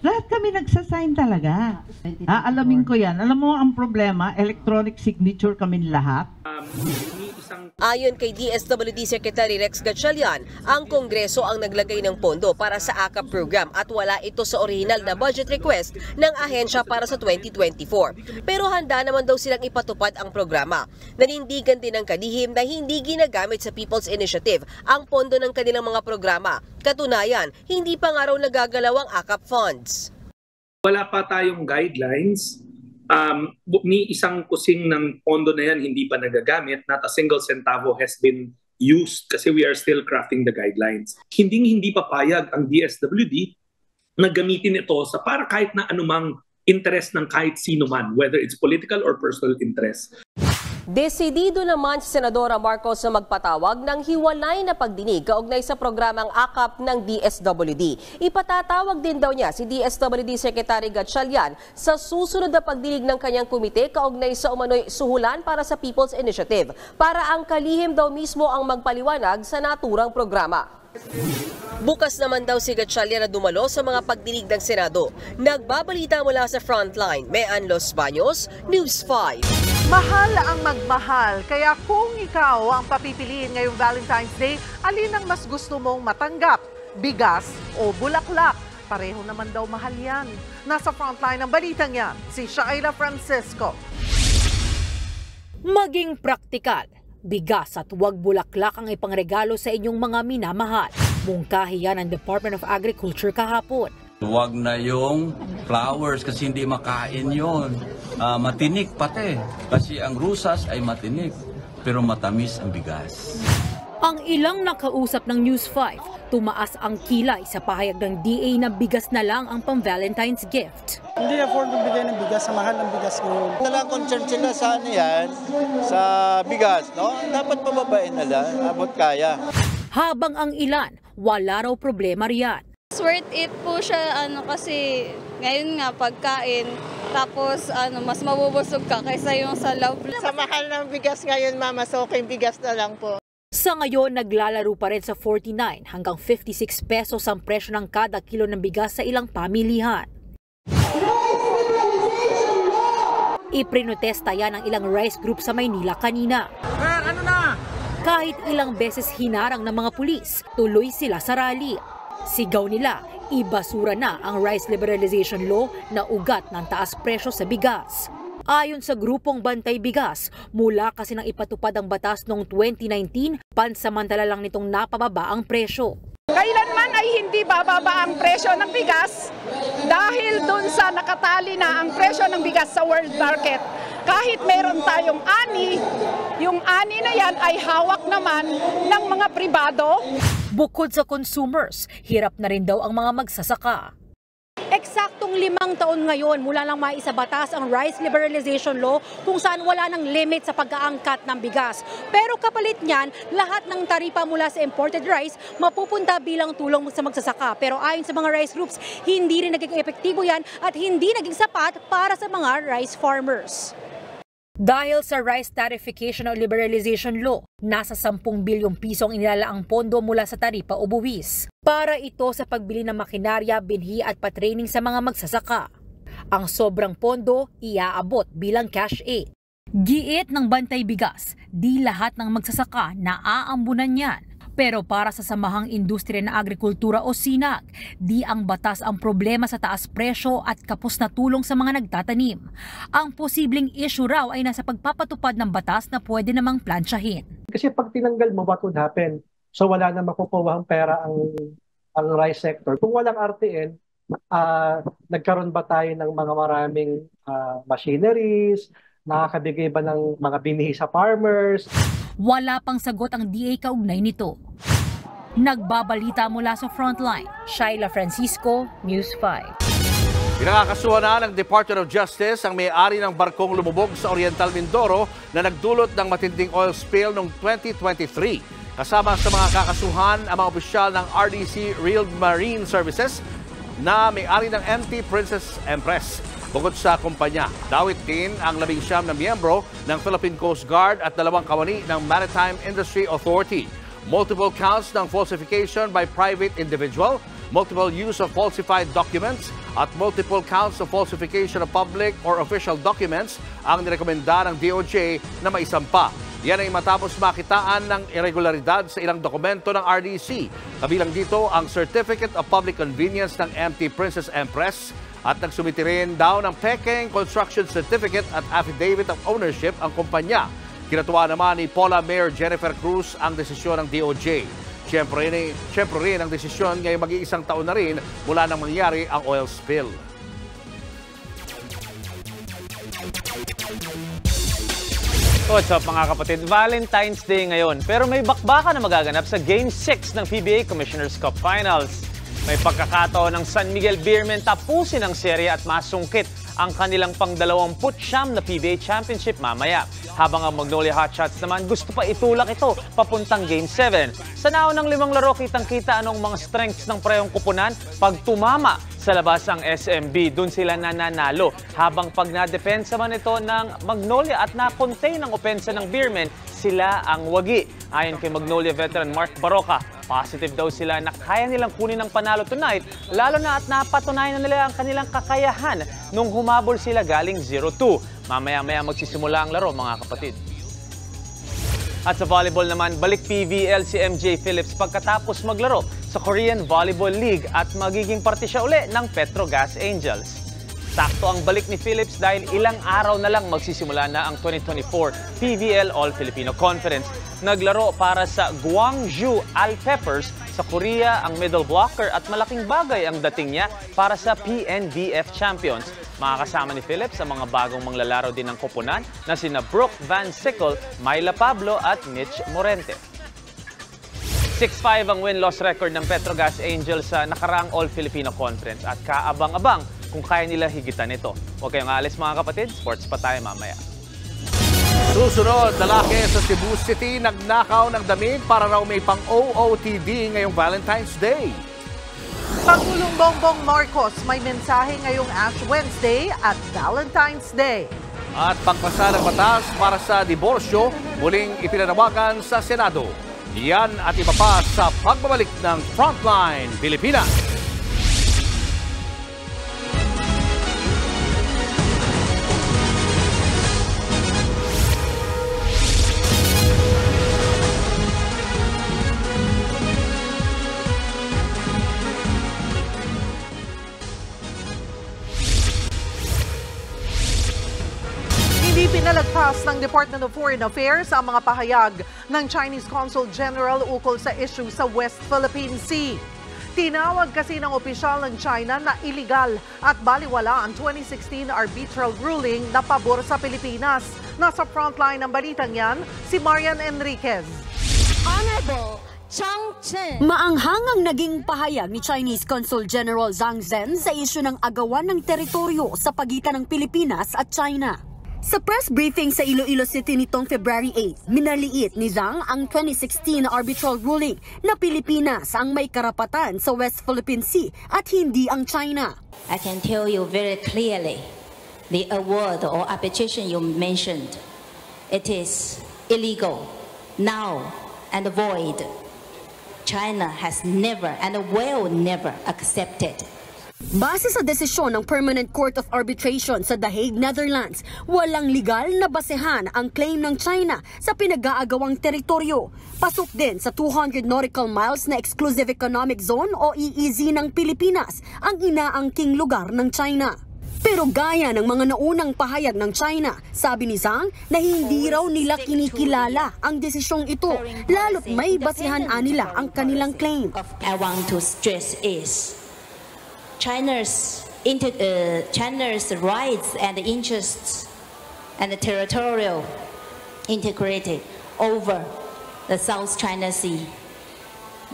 S2: nagsasign talaga. Alamin ko yan. Alam mo ang problema, electronic signature kami lahat.
S16: Ayon kay DSWD Secretary Rex Gatchalian, ang Kongreso ang naglagay ng pondo para sa AKAP program at wala ito sa original na budget request ng ahensya para sa 2024. Pero handa naman daw silang ipatupad ang programa. Nanindigan din ng kalihim na hindi ginagamit sa People's Initiative ang pondo ng kanilang mga programa. Katunayan, hindi pa nga raw nagagalaw ang AKAP funds.
S18: Wala pa tayong guidelines. Ni isang kusing ng pondo na yan hindi pa nagagamit. Not a single centavo has been used kasi we are still crafting the guidelines. Hindi papayag ang DSWD na gamitin ito sa para kahit na anumang interest ng kahit sino man, whether it's political or personal interest.
S16: Desidido naman si Senadora Marcos na magpatawag ng hiwalay na pagdinig kaugnay sa programang AKAP ng DSWD. Ipatatawag din daw niya si DSWD Secretary Gatchalian sa susunod na pagdinig ng kanyang komite kaugnay sa umano'y suhulan para sa People's Initiative para ang kalihim daw mismo ang magpaliwanag sa naturang programa. Bukas naman daw si Gatchalian na dumalo sa mga pagdinig ng Senado. Nagbabalita mula sa Frontline, Mean Los Baños, News 5.
S1: Mahal ang magmahal, kaya kung ikaw ang papipiliin ngayong Valentine's Day, alin ang mas gusto mong matanggap? Bigas o bulaklak? Pareho naman daw mahal yan. Nasa frontline ng balitang yan, si Shaila Francisco.
S6: Maging praktikal, bigas at huwag bulaklak ang ipangregalo sa inyong mga minamahal. Mungkahi yan ang Department of Agriculture kahapon.
S19: Huwag na yung flowers kasi hindi makain yon. Matinik pati. Kasi ang rusas ay matinik pero matamis ang bigas.
S6: Ang ilang nakausap ng News 5, tumaas ang kilay sa pahayag ng DA na bigas na lang ang pang-Valentine's gift.
S7: Hindi afford magbigay ng bigas, sa mahal ng bigas ngayon.
S20: Talagang concern sila sa yan, sa bigas, no? Dapat pababain na lang, abot kaya.
S6: Habang ang ilan, wala raw problema riyan.
S21: Worth it po siya kasi ngayon nga pagkain, tapos mas mabubusog ka kaysa yung sa love.
S12: Sa mahal ng bigas ngayon, mama, so okay, bigas na lang po.
S6: Sa ngayon, naglalaro pa rin sa 49 hanggang 56 pesos ang presyo ng kada kilo ng bigas sa ilang pamilihan. Iprinotesta yan ng ilang rice group sa Maynila kanina. Kahit ilang beses hinarang ng mga pulis, tuloy sila sa rally. Sigaw nila, ibasura na ang rice liberalization law na ugat ng taas presyo sa bigas. Ayon sa grupong Bantay Bigas, mula kasi nang ipatupad ang batas noong 2019, pansamantala lang nitong napababa ang presyo.
S22: Kailanman ay hindi bababa ang presyo ng bigas dahil dun sa nakatali na ang presyo ng bigas sa world market. Kahit meron tayong ani, yung ani na yan ay hawak naman ng mga pribado.
S6: Bukod sa consumers, hirap na rin daw ang mga magsasaka. Eksaktong 5 taon ngayon mula lang maisabatas ang rice liberalization law kung saan wala ng limit sa pag-aangkat ng bigas. Pero kapalit niyan, lahat ng taripa mula sa imported rice mapupunta bilang tulong sa magsasaka. Pero ayon sa mga rice groups, hindi rin naging epektibo yan at hindi naging sapat para sa mga rice farmers. Dahil sa rice tarification o liberalization law, nasa 10 bilyong piso ang inilalaang pondo mula sa taripa o buwis. Para ito sa pagbili ng makinarya, binhi at patraining sa mga magsasaka. Ang sobrang pondo, iaabot bilang cash aid. Giit ng Bantay Bigas, di lahat ng magsasaka naaambunan yan. Pero para sa Samahang Industriya na Agrikultura o SINAG, di ang batas ang problema sa taas presyo at kapos na tulong sa mga nagtatanim. Ang posibleng issue raw ay nasa pagpapatupad ng batas na pwede namang plansyahin.
S23: Kasi pag tinanggal mo, what would happen? So wala na makukuha ang pera ang rice sector. Kung walang RTN, nagkaroon ba tayo ng mga maraming machineries, nakakabigay ba ng mga binhi sa farmers?
S6: Wala pang sagot ang DA kaugnay nito. Nagbabalita mula sa Frontline, Shaila Francisco, News 5.
S3: Pinakakasuhan na ng Department of Justice ang may-ari ng barkong lumubog sa Oriental Mindoro na nagdulot ng matinding oil spill noong 2023. Kasama sa mga kakasuhan ang mga opisyal ng RDC Real Marine Services na may-ari ng MT Princess Empress. Bukod sa kumpanya, dawit din ang 19 na miyembro ng Philippine Coast Guard at 2 kawani ng Maritime Industry Authority. Multiple counts ng falsification by private individual, multiple use of falsified documents, at multiple counts of falsification of public or official documents ang nirekomenda ng DOJ na maisampa. Yan ay matapos makitaan ng irregularidad sa ilang dokumento ng RDC. Kabilang dito ang Certificate of Public Convenience ng MT Princess Empress, at nagsumiti rin daw ng Peking Construction Certificate at Affidavit of Ownership ang kumpanya. Kinatuwa naman ni Paula Mayor Jennifer Cruz ang desisyon ng DOJ. Siyempre rin ang desisyon ngayong mag-iisang taon na rin mula nang mangyari ang oil spill.
S27: What's up mga kapatid? Valentine's Day ngayon pero may bakbaka na magaganap sa Game 6 ng PBA Commissioner's Cup Finals. May pagkakataon ng San Miguel Beermen tapusin ang serye at masungkit ang kanilang pang-29 na PBA Championship mamaya. Habang ang Magnolia Hotshots naman gusto pa itulak ito papuntang Game 7. Sa naunang 5 laro kitang-kita anong mga strengths ng parehong kupunan pag tumama sa labas ang SMB. Doon sila nananalo. Habang pag na-depensa man ito ng Magnolia at na-contain ang opensa ng Beermen, sila ang wagi. Ayon kay Magnolia veteran Mark Baroka, positive daw sila na kaya nilang kunin ang panalo tonight, lalo na at napatunayan na nila ang kanilang kakayahan nung humabol sila galing 0-2. Mamaya-maya magsisimula ang laro, mga kapatid. At sa volleyball naman, balik PVL si MJ Phillips pagkatapos maglaro sa Korean Volleyball League at magiging parte siya uli ng Petrogas Angels. Sakto ang balik ni Phillips dahil ilang araw na lang magsisimula na ang 2024 PVL All-Filipino Conference. Naglaro para sa Gwangju Al-Peppers sa Korea ang middle blocker at malaking bagay ang dating niya para sa PNBF Champions. Makakasama ni Phillips sa mga bagong manglalaro din ng koponan na sina Brooke Van Sickle, Myla Pablo at Mitch Morente. 6-5 ang win-loss record ng Petrogas Angels sa nakaraang All-Filipino Conference at kaabang-abang kung kaya nila higitan ito. Huwag kayong aalis mga kapatid, sports pa tayo mamaya.
S3: Susunod, lalaki sa Cebu City nagnakaw ng damit para raw may pang-OOTD ngayong Valentine's Day.
S1: Pangulong Bongbong Marcos may mensahe ngayong Ash Wednesday at Valentine's Day.
S3: At pagpasa ng batas para sa diborsyo, muling ipinanawagan sa Senado. Yan at iba pa sa pagbabalik ng Frontline Pilipinas.
S1: Hindi pinalagpas ng Department of Foreign Affairs ang mga pahayag ng Chinese Consul General ukol sa issue sa West Philippine Sea. Tinawag kasi ng opisyal ng China na iligal at baliwala ang 2016 arbitral ruling na pabor sa Pilipinas. Nasa frontline ng balitang yan, si Marian Enriquez.
S4: Honorable Chang Chen. Maanghangang naging pahayag ni Chinese Consul General Zhang Zhen sa isyu ng agawan ng teritoryo sa pagitan ng Pilipinas at China. Sa press briefing sa Iloilo City nitong February 8, minaliit ni Zhang ang 2016 arbitral ruling na Pilipinas ang may karapatan sa West Philippine Sea at hindi ang China.
S5: I can tell you very clearly, the award or arbitration you mentioned, it is illegal, null and void. China has never and will never accept it.
S4: Base sa desisyon ng Permanent Court of Arbitration sa The Hague, Netherlands, walang legal na basehan ang claim ng China sa pinag-aagawang teritoryo. Pasok din sa 200 nautical miles na Exclusive Economic Zone o EEZ ng Pilipinas ang inaangking lugar ng China. Pero gaya ng mga naunang pahayag ng China, sabi ni Zhang na hindi raw nila kinikilala ang desisyong ito, lalo't may basehan nila ang kanilang claim.
S5: I want to stress is China's rights and interests and the territorial integrity over the South China Sea.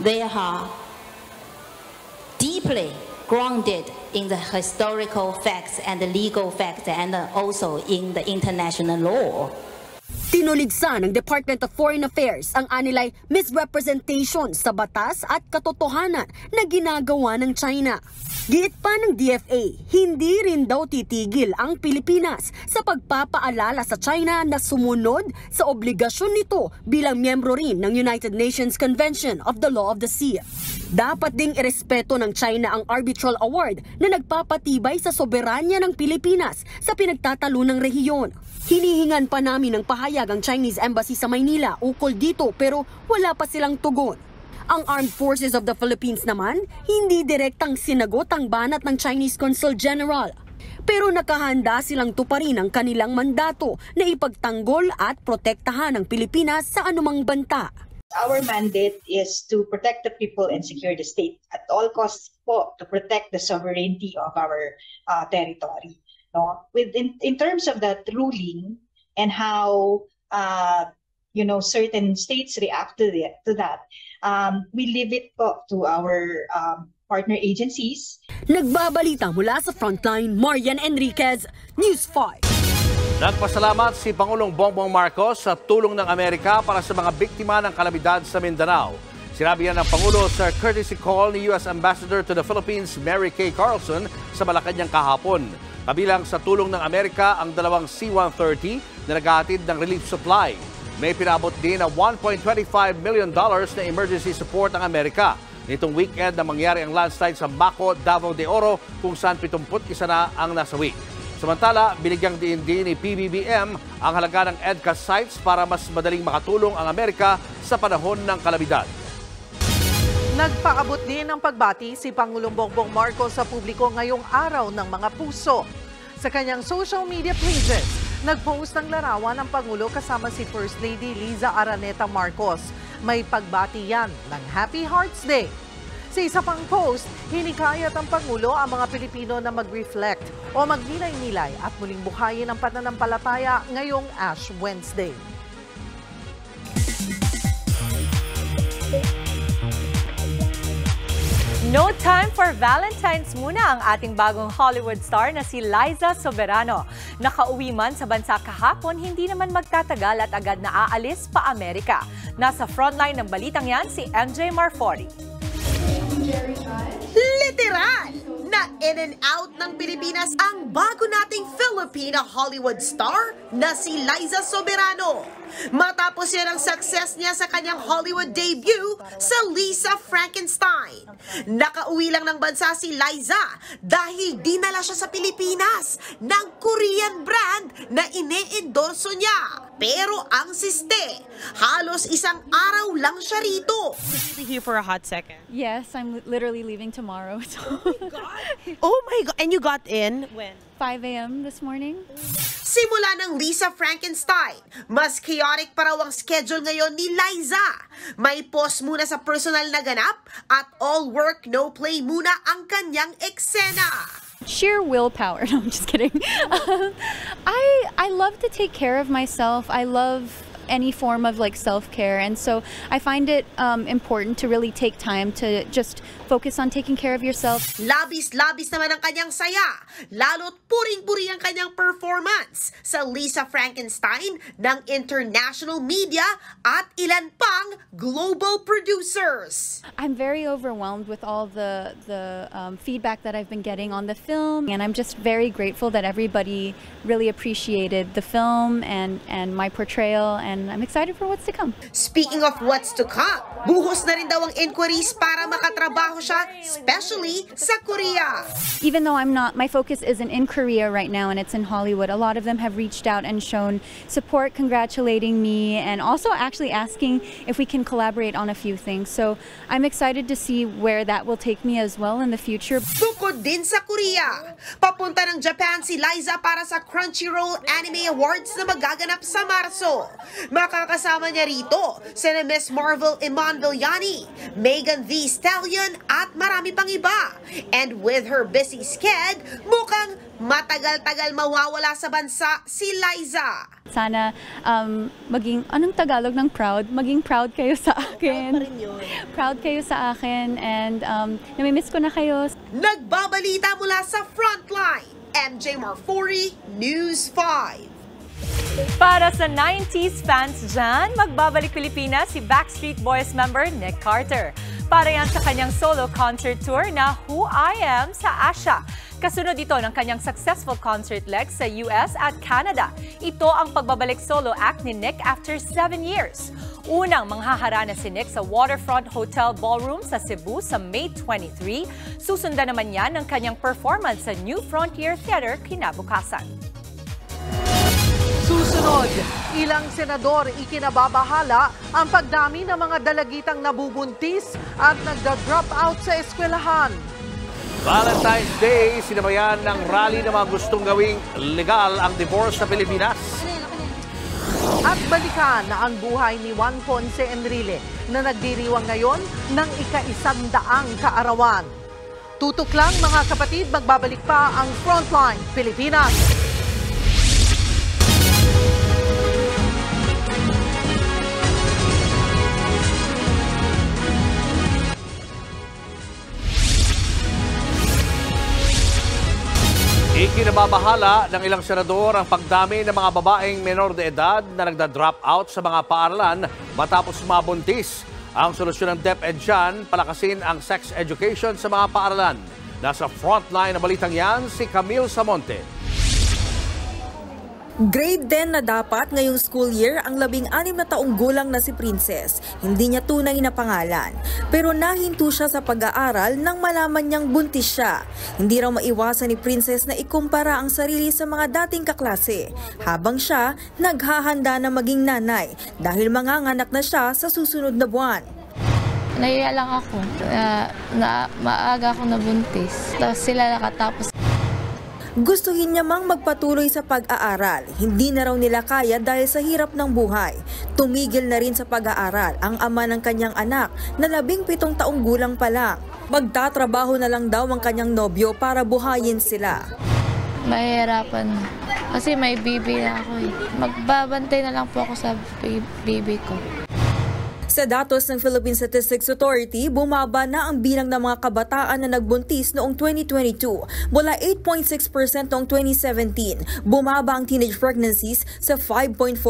S5: They are deeply grounded in the historical facts and the legal facts and also in the international law.
S4: Tinuligsa ng Department of Foreign Affairs ang anilay misrepresentation sa batas at katotohanan na ginagawa ng China. Giit pa ng DFA, hindi rin daw titigil ang Pilipinas sa pagpapaalala sa China na sumunod sa obligasyon nito bilang miyembro rin ng United Nations Convention of the Law of the Sea. Dapat ding irespeto ng China ang arbitral award na nagpapatibay sa soberanya ng Pilipinas sa pinagtatalunang rehiyon. Hinihingan pa namin ng pahayag ang Chinese Embassy sa Maynila ukol dito pero wala pa silang tugon. Ang Armed Forces of the Philippines naman, hindi direktang sinagot ang banat ng Chinese Consul General. Pero nakahanda silang tuparin ang kanilang mandato na ipagtanggol at protektahan ang Pilipinas sa anumang banta.
S9: Our mandate is to protect the people and secure the state at all costs po, to protect the sovereignty of our territory. No? In terms of that ruling and how certain states react to that, we leave it po to our partner agencies.
S4: Nagbabalita mula sa Frontline, Marian Enriquez, News 5.
S3: Nagpasalamat si Pangulong Bongbong Marcos sa tulong ng Amerika para sa mga biktima ng kalamidad sa Mindanao. Sinabi yan ng Pangulo sa courtesy call ni U.S. Ambassador to the Philippines, Mary Kay Carlson, sa Malacanang kahapon. Kabilang sa tulong ng Amerika ang dalawang C-130 na naghahatid ng relief supply. May pinabot din na $1.25 million na emergency support ng Amerika. Nitong weekend na mangyari ang landslide sa Baco, Davao de Oro kung saan 71 na ang nasawi. Samantala, binigyang diin ni PBBM ang halaga ng EDCA sites para mas madaling makatulong ang Amerika sa panahon ng kalamidad.
S1: Nagpaabot din ng pagbati si Pangulong Bongbong Marcos sa publiko ngayong araw ng mga puso. Sa kanyang social media pages, nagpost ng larawan ng Pangulo kasama si First Lady Liza Araneta Marcos. May pagbati yan ng Happy Hearts Day. Sa isa pang post, hinikayat ang Pangulo ang mga Pilipino na mag-reflect o magnilay-nilay at muling buhayin ang pananampalataya ngayong Ash Wednesday.
S15: No time for Valentine's muna ang ating bagong Hollywood star na si Liza Soberano. Nakauwi man sa bansa kahapon, hindi naman magtatagal at agad na aalis pa Amerika. Nasa frontline ng balitang yan si MJ Marfori.
S8: Literal na in and out ng Pilipinas ang bago nating Filipina Hollywood star na si Liza Soberano. Matapos yan ang success niya sa kanyang Hollywood debut sa Lisa Frankenstein. Nakauwi lang ng bansa si Liza dahil dinala siya sa Pilipinas ng Korean brand na ine-endorso niya. Pero ang siste, halos isang araw lang siya rito.
S10: Here for a hot second.
S13: Yes, I'm literally leaving tomorrow. So.
S8: Oh my God! And you got in?
S13: When? 5 a.m. this morning.
S8: Simula ng Lisa Frankenstein, mas chaotic pa raw ang schedule ngayon ni Liza. May pause muna sa personal na ganap at all work, no play muna ang kanyang eksena.
S13: Sheer willpower. No, I'm just kidding. I love to take care of myself. I love any form of like self-care, and so I find it important to really take time to just focus on taking care of yourself.
S8: Labis-labis naman ang kanyang saya, lalo't puring-puri ang kanyang performance sa Lisa Frankenstein ng international media at ilan pang global producers.
S13: I'm very overwhelmed with all the feedback that I've been getting on the film, and I'm just very grateful that everybody really appreciated the film and my portrayal, and I'm excited for what's to come.
S8: Speaking of what's to come, buhos na rin daw ang inquiries para makatrabaho siya, especially sa Korea.
S13: Even though my focus isn't in Korea right now and it's in Hollywood, a lot of them have reached out and shown support, congratulating me, and also actually asking if we can collaborate on a few things. So I'm excited to see where that will take me as well in the future.
S8: Bukod din sa Korea, papunta ng Japan si Liza para sa Crunchyroll Anime Awards na magaganap sa Marso. Makakasama niya rito sina Miss Marvel Iman Villani, Megan Thee Stallion at marami pang iba. And with her busy schedule, mukhang matagal-tagal mawawala sa bansa si Liza.
S13: Sana maging, anong Tagalog ng proud? Maging proud kayo sa akin. Proud pa rin yun. Proud kayo sa akin, and namimiss ko na kayo.
S8: Nagbabalita mula sa Frontline, MJ Marfori, News 5.
S15: Para sa 90s fans dyan, magbabalik Pilipinas si Backstreet Boys member Nick Carter. Para yan sa kanyang solo concert tour na Who I Am sa Asia. Kasunod ito ng kanyang successful concert leg sa US at Canada. Ito ang pagbabalik solo act ni Nick after 7 years. Unang manghaharana si Nick sa Waterfront Hotel Ballroom sa Cebu sa May 23. Susundan naman yan ng kanyang performance sa New Frontier Theater kinabukasan.
S1: Susunod, ilang senador ikinababahala ang pagdami ng mga dalagitang nabubuntis at nagda-drop out sa eskwelahan.
S3: Valentine's Day, sinabayan ng rally ng mga gustong gawing legal ang divorce sa Pilipinas.
S1: At balikan na ang buhay ni Juan Ponce Enrile na nagdiriwang ngayon ng ika-100 kaarawan. Tutok lang mga kapatid, magbabalik pa ang Frontline Pilipinas.
S3: Ikinababahala ng ilang senador ang pagdami ng mga babaeng menor de edad na nagda-drop out sa mga paaralan matapos mabuntis. Ang solusyon ng DepEd dyan, palakasin ang sex education sa mga paaralan. Nasa frontline na balitang yan si Camille Samonte.
S10: Grade 10 na dapat ngayong school year ang 16 na taong gulang na si Princess. Hindi niya tunay na pangalan. Pero nahinto siya sa pag-aaral nang malaman niyang buntis siya. Hindi raw maiwasan ni Princess na ikumpara ang sarili sa mga dating kaklase. Habang siya, naghahanda na maging nanay dahil manganganak na siya sa susunod na buwan.
S11: Nahiya lang ako na maaga ako nabuntis. Tapos sila nakatapos.
S10: Gustuhin niya mang magpatuloy sa pag-aaral. Hindi na raw nila kaya dahil sa hirap ng buhay. Tumigil na rin sa pag-aaral ang ama ng kanyang anak na 17 taong gulang pa lang. Magtatrabaho na lang daw ang kanyang nobyo para buhayin sila.
S11: Mahirapan kasi may baby na ako eh. Magbabantay na lang po ako sa baby ko.
S10: Sa datos ng Philippine Statistics Authority, bumaba na ang bilang ng mga kabataan na nagbuntis noong 2022 mula 8.6% noong 2017. Bumaba ang teenage pregnancies sa 5.4%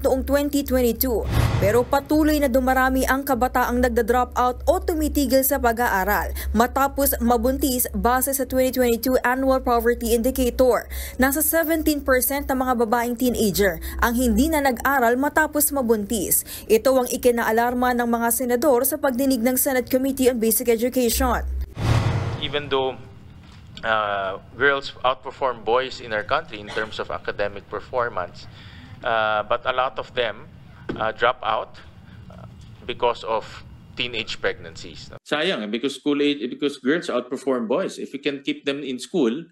S10: noong 2022. Pero patuloy na dumarami ang kabataang nagda-drop out o tumitigil sa pag-aaral matapos mabuntis base sa 2022 Annual Poverty Indicator. Nasa 17% ng mga babaeng teenager ang hindi na nag-aral matapos mabuntis. Ito ang alarma ng mga senador sa pagdinig ng Senate Committee on Basic Education.
S14: Even though girls outperform boys in our country in terms of academic performance, but a lot of them drop out because of teenage pregnancies.
S17: Sayang, because girls outperform boys. If we can keep them in school,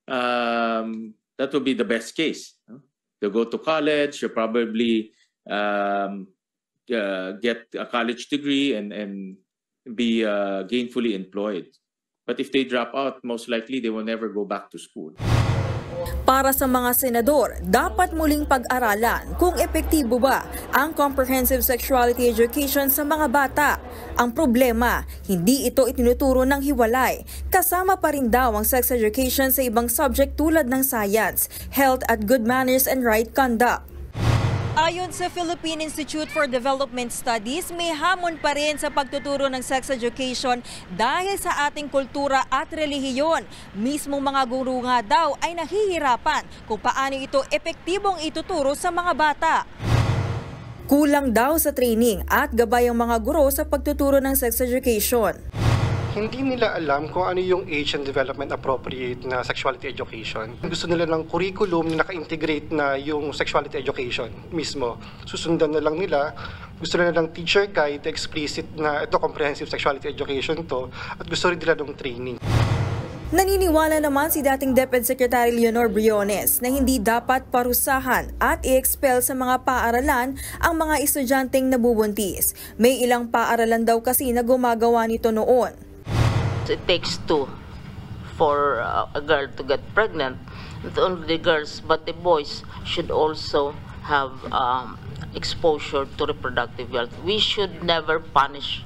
S17: that would be the best case. They'll go to college, they'll probably get a college degree and be gainfully employed. But if they drop out, most likely they will never go back to school.
S10: Para sa mga senador, dapat muling pag-aralan kung epektibo ba ang comprehensive sexuality education sa mga bata. Ang problema, hindi ito itinuturo ng hiwalay. Kasama pa rin daw ang sex education sa ibang subject tulad ng science, health at good manners and right conduct. Ayon sa Philippine Institute for Development Studies, may hamon pa rin sa pagtuturo ng sex education dahil sa ating kultura at relihiyon. Mismong mga guro nga daw ay nahihirapan kung paano ito epektibong ituturo sa mga bata. Kulang daw sa training at gabay ang mga guro sa pagtuturo ng sex education.
S24: Hindi nila alam kung ano yung age and development appropriate na sexuality education. Gusto nila ng curriculum na naka-integrate na yung sexuality education mismo. Susundan na lang nila. Gusto nila ng teacher guide, explicit na ito comprehensive sexuality education to, at gusto rin nila ng training.
S10: Naniniwala naman si dating DepEd Secretary Leonor Briones na hindi dapat parusahan at i-expel sa mga paaralan ang mga estudyanteng nabubuntis. May ilang paaralan daw kasi na gumagawa nito noon.
S25: It takes two for a girl to get pregnant. Not only the girls, but the boys should also have exposure to reproductive health. We should never punish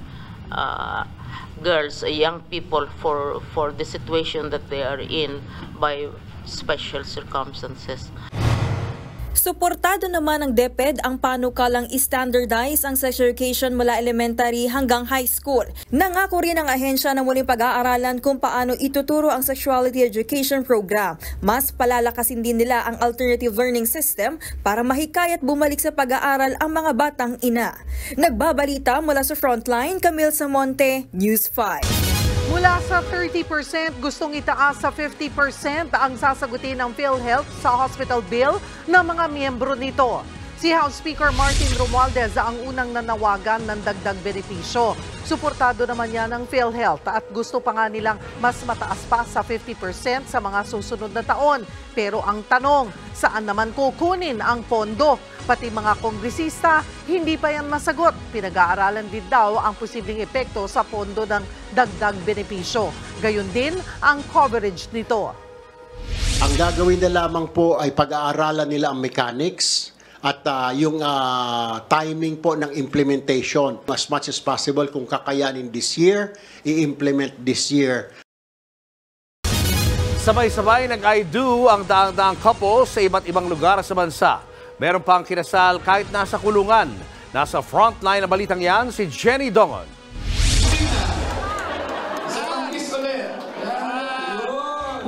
S25: girls, young people for the situation that they are in by special circumstances.
S10: Suportado naman ng DepEd ang panukalang i-standardize ang sex education mula elementary hanggang high school. Nangako rin ang ahensya na muling pag-aaralan kung paano ituturo ang sexuality education program. Mas palalakasin din nila ang alternative learning system para mahikayat bumalik sa pag-aaral ang mga batang ina. Nagbabalita mula sa Frontline, Camille Samonte, News 5.
S1: Mula sa 30%, gustong itaas sa 50% ang sasagutin ng PhilHealth sa hospital bill ng mga miyembro nito. Si House Speaker Martin Romualdez ang unang nanawagan ng dagdag benepisyo. Suportado naman niya ng PhilHealth at gusto pa nga nilang mas mataas pa sa 50% sa mga susunod na taon. Pero ang tanong, saan naman kukunin ang pondo? Pati mga kongresista, hindi pa yan masagot. Pinag-aaralan din daw ang posibleng epekto sa pondo ng dagdag benepisyo. Gayon din ang coverage nito.
S26: Ang gagawin na lamang po ay pag-aaralan nila ang mechanics at yung timing po ng implementation. As much as possible, kung kakayanin this year, i-implement this year.
S3: Sabay-sabay nag-I do ang daang-daang couple sa iba't ibang lugar sa bansa. Meron pang kinasal kahit nasa kulungan. Nasa frontline na balitang yan, si Jenny Dongon.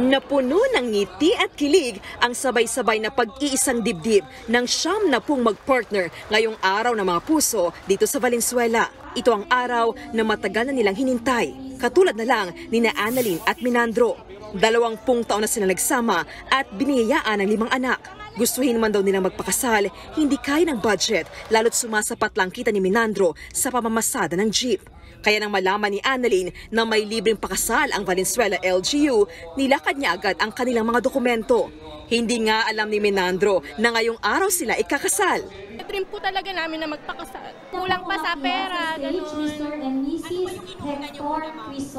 S2: Napuno ng ngiti at kilig ang sabay-sabay na pag-iisang dibdib ng 90 mag-partner ngayong araw ng mga puso dito sa Valenzuela. Ito ang araw na matagal na nilang hinintay. Katulad na lang ni Annalyn at Minandro. 20 taon na sila nagsama at biniyayaan ng 5 anak. Gustuhin man daw nilang magpakasal, hindi kaya ng budget, lalo't sumasapat lang kita ni Minandro sa pamamasada ng jeep. Kaya nang malaman ni Annalyn na may libreng pakasal ang Valenzuela LGU, nilakad niya agad ang kanilang mga dokumento. Hindi nga alam ni Minandro na ngayong araw sila ikakasal.
S7: Dream po talaga namin na magpakasal. Kulang pa sa pera, gano'n.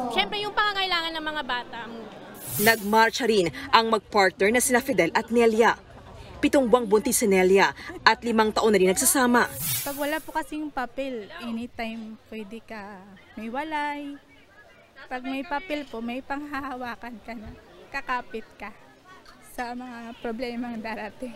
S7: Siyempre yung pangangailangan ng mga bata.
S2: Nagmarcha rin ang magpartner na sina Fidel at Nelia. 7 buwang buntis si Nelia at 5 taon na rin nagsasama.
S16: Pag wala po kasing papel, anytime pwede ka may walay. Pag may papel po, may panghahawakan ka na. Kakapit ka sa mga problemang darating.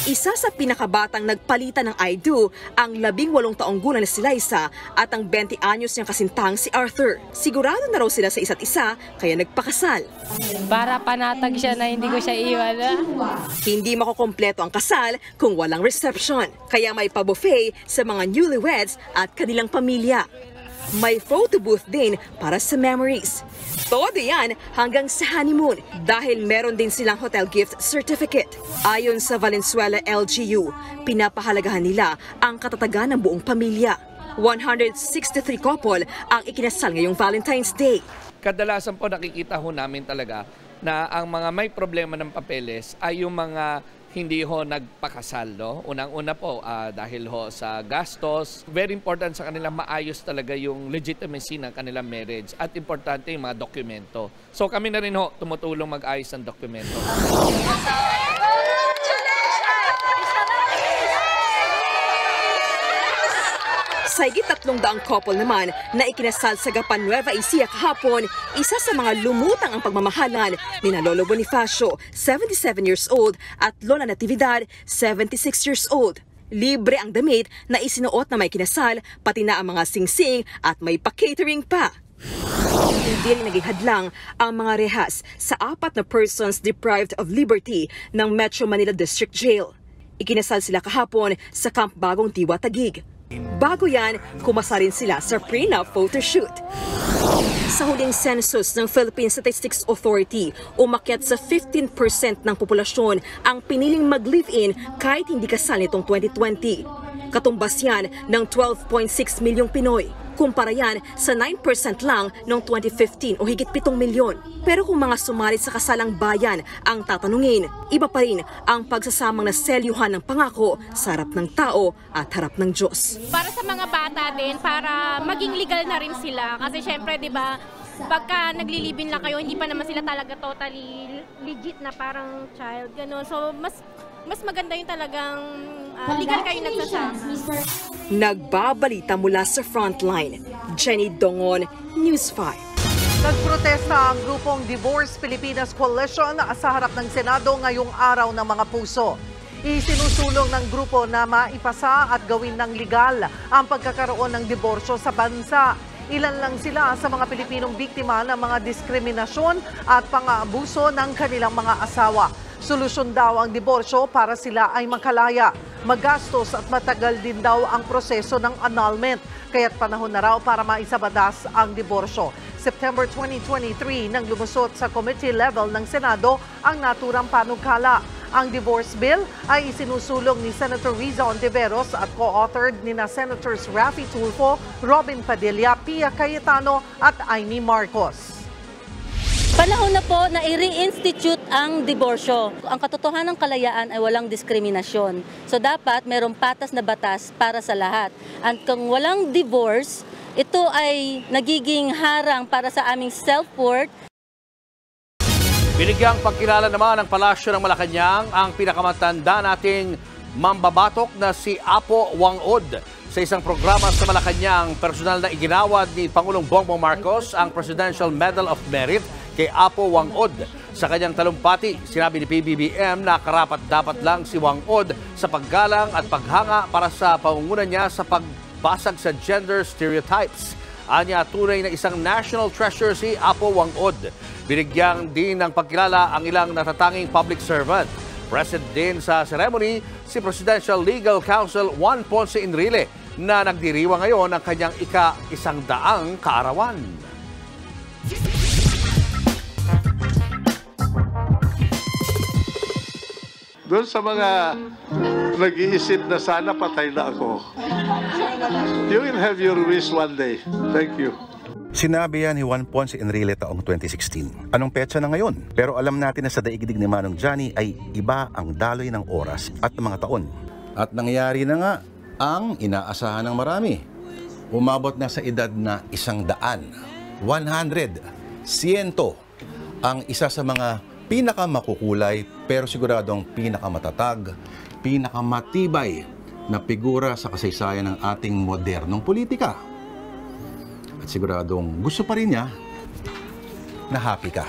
S2: Isa sa pinakabatang nagpalitan ng I do ang 18 taong gulang na si Liza at ang 20 anyos niyang kasintang si Arthur. Sigurado na raw sila sa isa't isa kaya nagpakasal.
S7: Para panatag siya na hindi ko siya iwan.
S2: Hindi makukompleto ang kasal kung walang reception. Kaya may pa-buffet sa mga newlyweds at kanilang pamilya. May photo booth din para sa memories. Todo yan hanggang sa honeymoon dahil meron din silang hotel gift certificate. Ayon sa Valenzuela LGU, pinapahalagahan nila ang katatagan ng buong pamilya. 163 couple ang ikinasal ngayong Valentine's Day.
S18: Kadalasan po nakikita ho namin talaga na ang mga may problema ng papeles ay yung mga hindi ho nagpakasal. No? Unang-una po dahil ho sa gastos, very important sa kanila maayos talaga yung legitimacy ng kanilang marriage at importante yung mga dokumento. So kami na rin ho tumutulong mag-ayos ng dokumento.
S2: Sa higit 300 couple naman na ikinasal sa Gapan Nueva Ecija kahapon, isa sa mga lumutang ang pagmamahalan ni Lolo Bonifacio, 77 years old, at Lola Natividad, 76 years old. Libre ang damit na isinuot na may kinasal, pati na ang mga singsing at may pa-catering pa. Hindi rin naging hadlang ang mga rehas sa 4 na persons deprived of liberty ng Metro Manila District Jail. Ikinasal sila kahapon sa Camp Bagong Tiwa, Taguig. Bago yan, kumasa rin sila sa prenup photoshoot. Sa huling census ng Philippine Statistics Authority, umakyat sa 15% ng populasyon ang piniling mag-live-in kahit hindi kasal nitong 2020. Katumbas yan ng 12.6 milyong Pinoy. Kumpara yan sa 9% lang noong 2015 o higit 7 milyon. Pero kung mga sumali sa kasalang bayan ang tatanungin, iba pa rin ang pagsasamang naselyuhan ng pangako sa harap ng tao at harap ng Diyos.
S7: Para sa mga bata din, para maging legal na rin sila. Kasi syempre, di ba, pagka naglilibin lang kayo, hindi pa naman sila talaga totally legit na parang child. Ganun. So, mas maganda yung talagang legal kayo nagsasama.
S2: Nagbabalita mula sa frontline. Jenny Dongon, News 5.
S1: Nagprotesta ang grupong Divorce Pilipinas Coalition sa harap ng Senado ngayong araw ng mga puso. Isinusulong ng grupo na maipasa at gawin ng legal ang pagkakaroon ng diborsyo sa bansa. Ilan lang sila sa mga Pilipinong biktima ng mga diskriminasyon at pang-aabuso ng kanilang mga asawa. Solusyon daw ang diborsyo para sila ay makalaya. Magastos at matagal din daw ang proseso ng annulment. Kaya't panahon na raw para maisabatas ang diborsyo. September 2023 nang lumusot sa committee level ng Senado ang naturang panukala. Ang divorce bill ay isinusulong ni Senator Riza Ontiveros at co-authored ni na Senators Raffy Tulfo, Robin Padilla, Pia Cayetano at Amy Marcos.
S19: Panahon na po na i-reinstitute ang diborsyo. Ang katotohanan ng kalayaan ay walang diskriminasyon. So dapat mayroong patas na batas para sa lahat. At kung walang divorce, ito ay nagiging harang para sa aming self-worth.
S3: Binigyang pagkilala naman ng Palasyo ng Malacanang ang pinakamatanda nating mambabatok na si Apo Wang-od. Sa isang programa sa Malacanang, personal na iginawad ni Pangulong Bongbong Marcos ang Presidential Medal of Merit kay Apo Wang-od. Sa kanyang talumpati, sinabi ni PBBM na karapat-dapat lang si Wang-od sa paggalang at paghanga para sa pangunguna niya sa pagbasag sa gender stereotypes. Anya, tunay na isang national treasure si Apo Wang-od. Binigyang din ng pagkilala ang ilang natatanging public servant. Present din sa ceremony si Presidential Legal Counsel Juan Ponce Enrile na nagdiriwang ngayon ang kanyang ika-100 kaarawan.
S6: Doon sa mga nag-iisip na sana patay na ako. You will have your wish one day. Thank you.
S12: Sinabi yan ni Juan Ponce Enrile taong 2016. Anong petsa na ngayon? Pero alam natin na sa daigdig ni Manong Johnny ay iba ang daloy ng oras at ng mga taon. At nangyari na nga ang inaasahan ng marami. Umabot na sa edad na 100, 100, 100 ang isa sa mga pinakamakukulay pero siguradong pinakamatatag, pinakamatibay na figura sa kasaysayan ng ating modernong politika. At siguradong gusto pa rin niya na happy ka.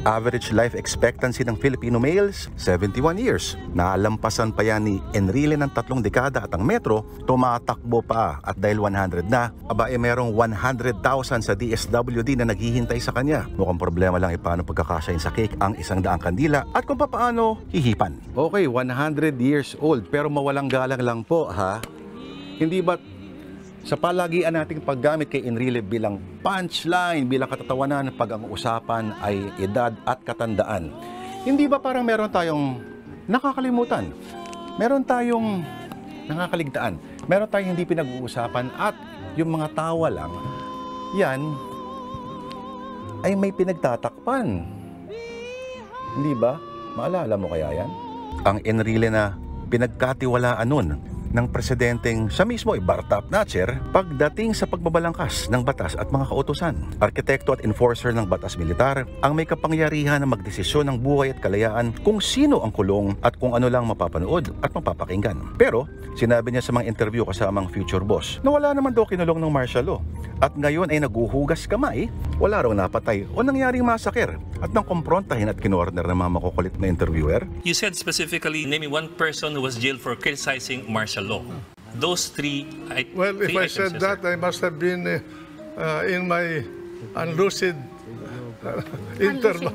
S12: Average life expectancy ng Filipino males, 71 years. Naalampasan pa yan ni Enrile ng 3 dekada at ang Metro tumatakbo pa at dahil 100 na, merong 100,000 sa DSWD na naghihintay sa kanya. Mukhang problema lang paano pagkakasyahin sa cake ang 100 kandila at kung paano hihipan. Okay, 100 years old pero mawalang galang lang po ha. Hindi ba sa palagian nating paggamit kay Enrile bilang punchline, bilang katatawanan pag ang usapan ay edad at katandaan. Hindi ba parang meron tayong nakakalimutan? Meron tayong nakakaligtaan? Meron tayong hindi pinag-uusapan at yung mga tawa lang, yan ay may pinagtatakpan. Hindi ba? Maalala mo kaya yan? Ang Enrile na pinagkatiwalaan nun ng presidenteng siya mismo ay bar top notcher pagdating sa pagbabalangkas ng batas at mga kautusan. Arkitekto at enforcer ng batas militar ang may kapangyarihan na magdesisyon ng buhay at kalayaan kung sino ang kulong at kung ano lang mapapanood at mapapakinggan. Pero sinabi niya sa mga interview kasamang future boss na wala naman daw kinulong ng martial law at ngayon ay naguhugas kamay, wala raw napatay o nangyaring massacre at nang komprontahin at kinorner ng mga makukulit na interviewer.
S20: You said specifically naming one person who was jailed for criticizing martial law. Those three
S6: Well, if I
S20: items,
S6: said that, I must have been in my unlucid interval.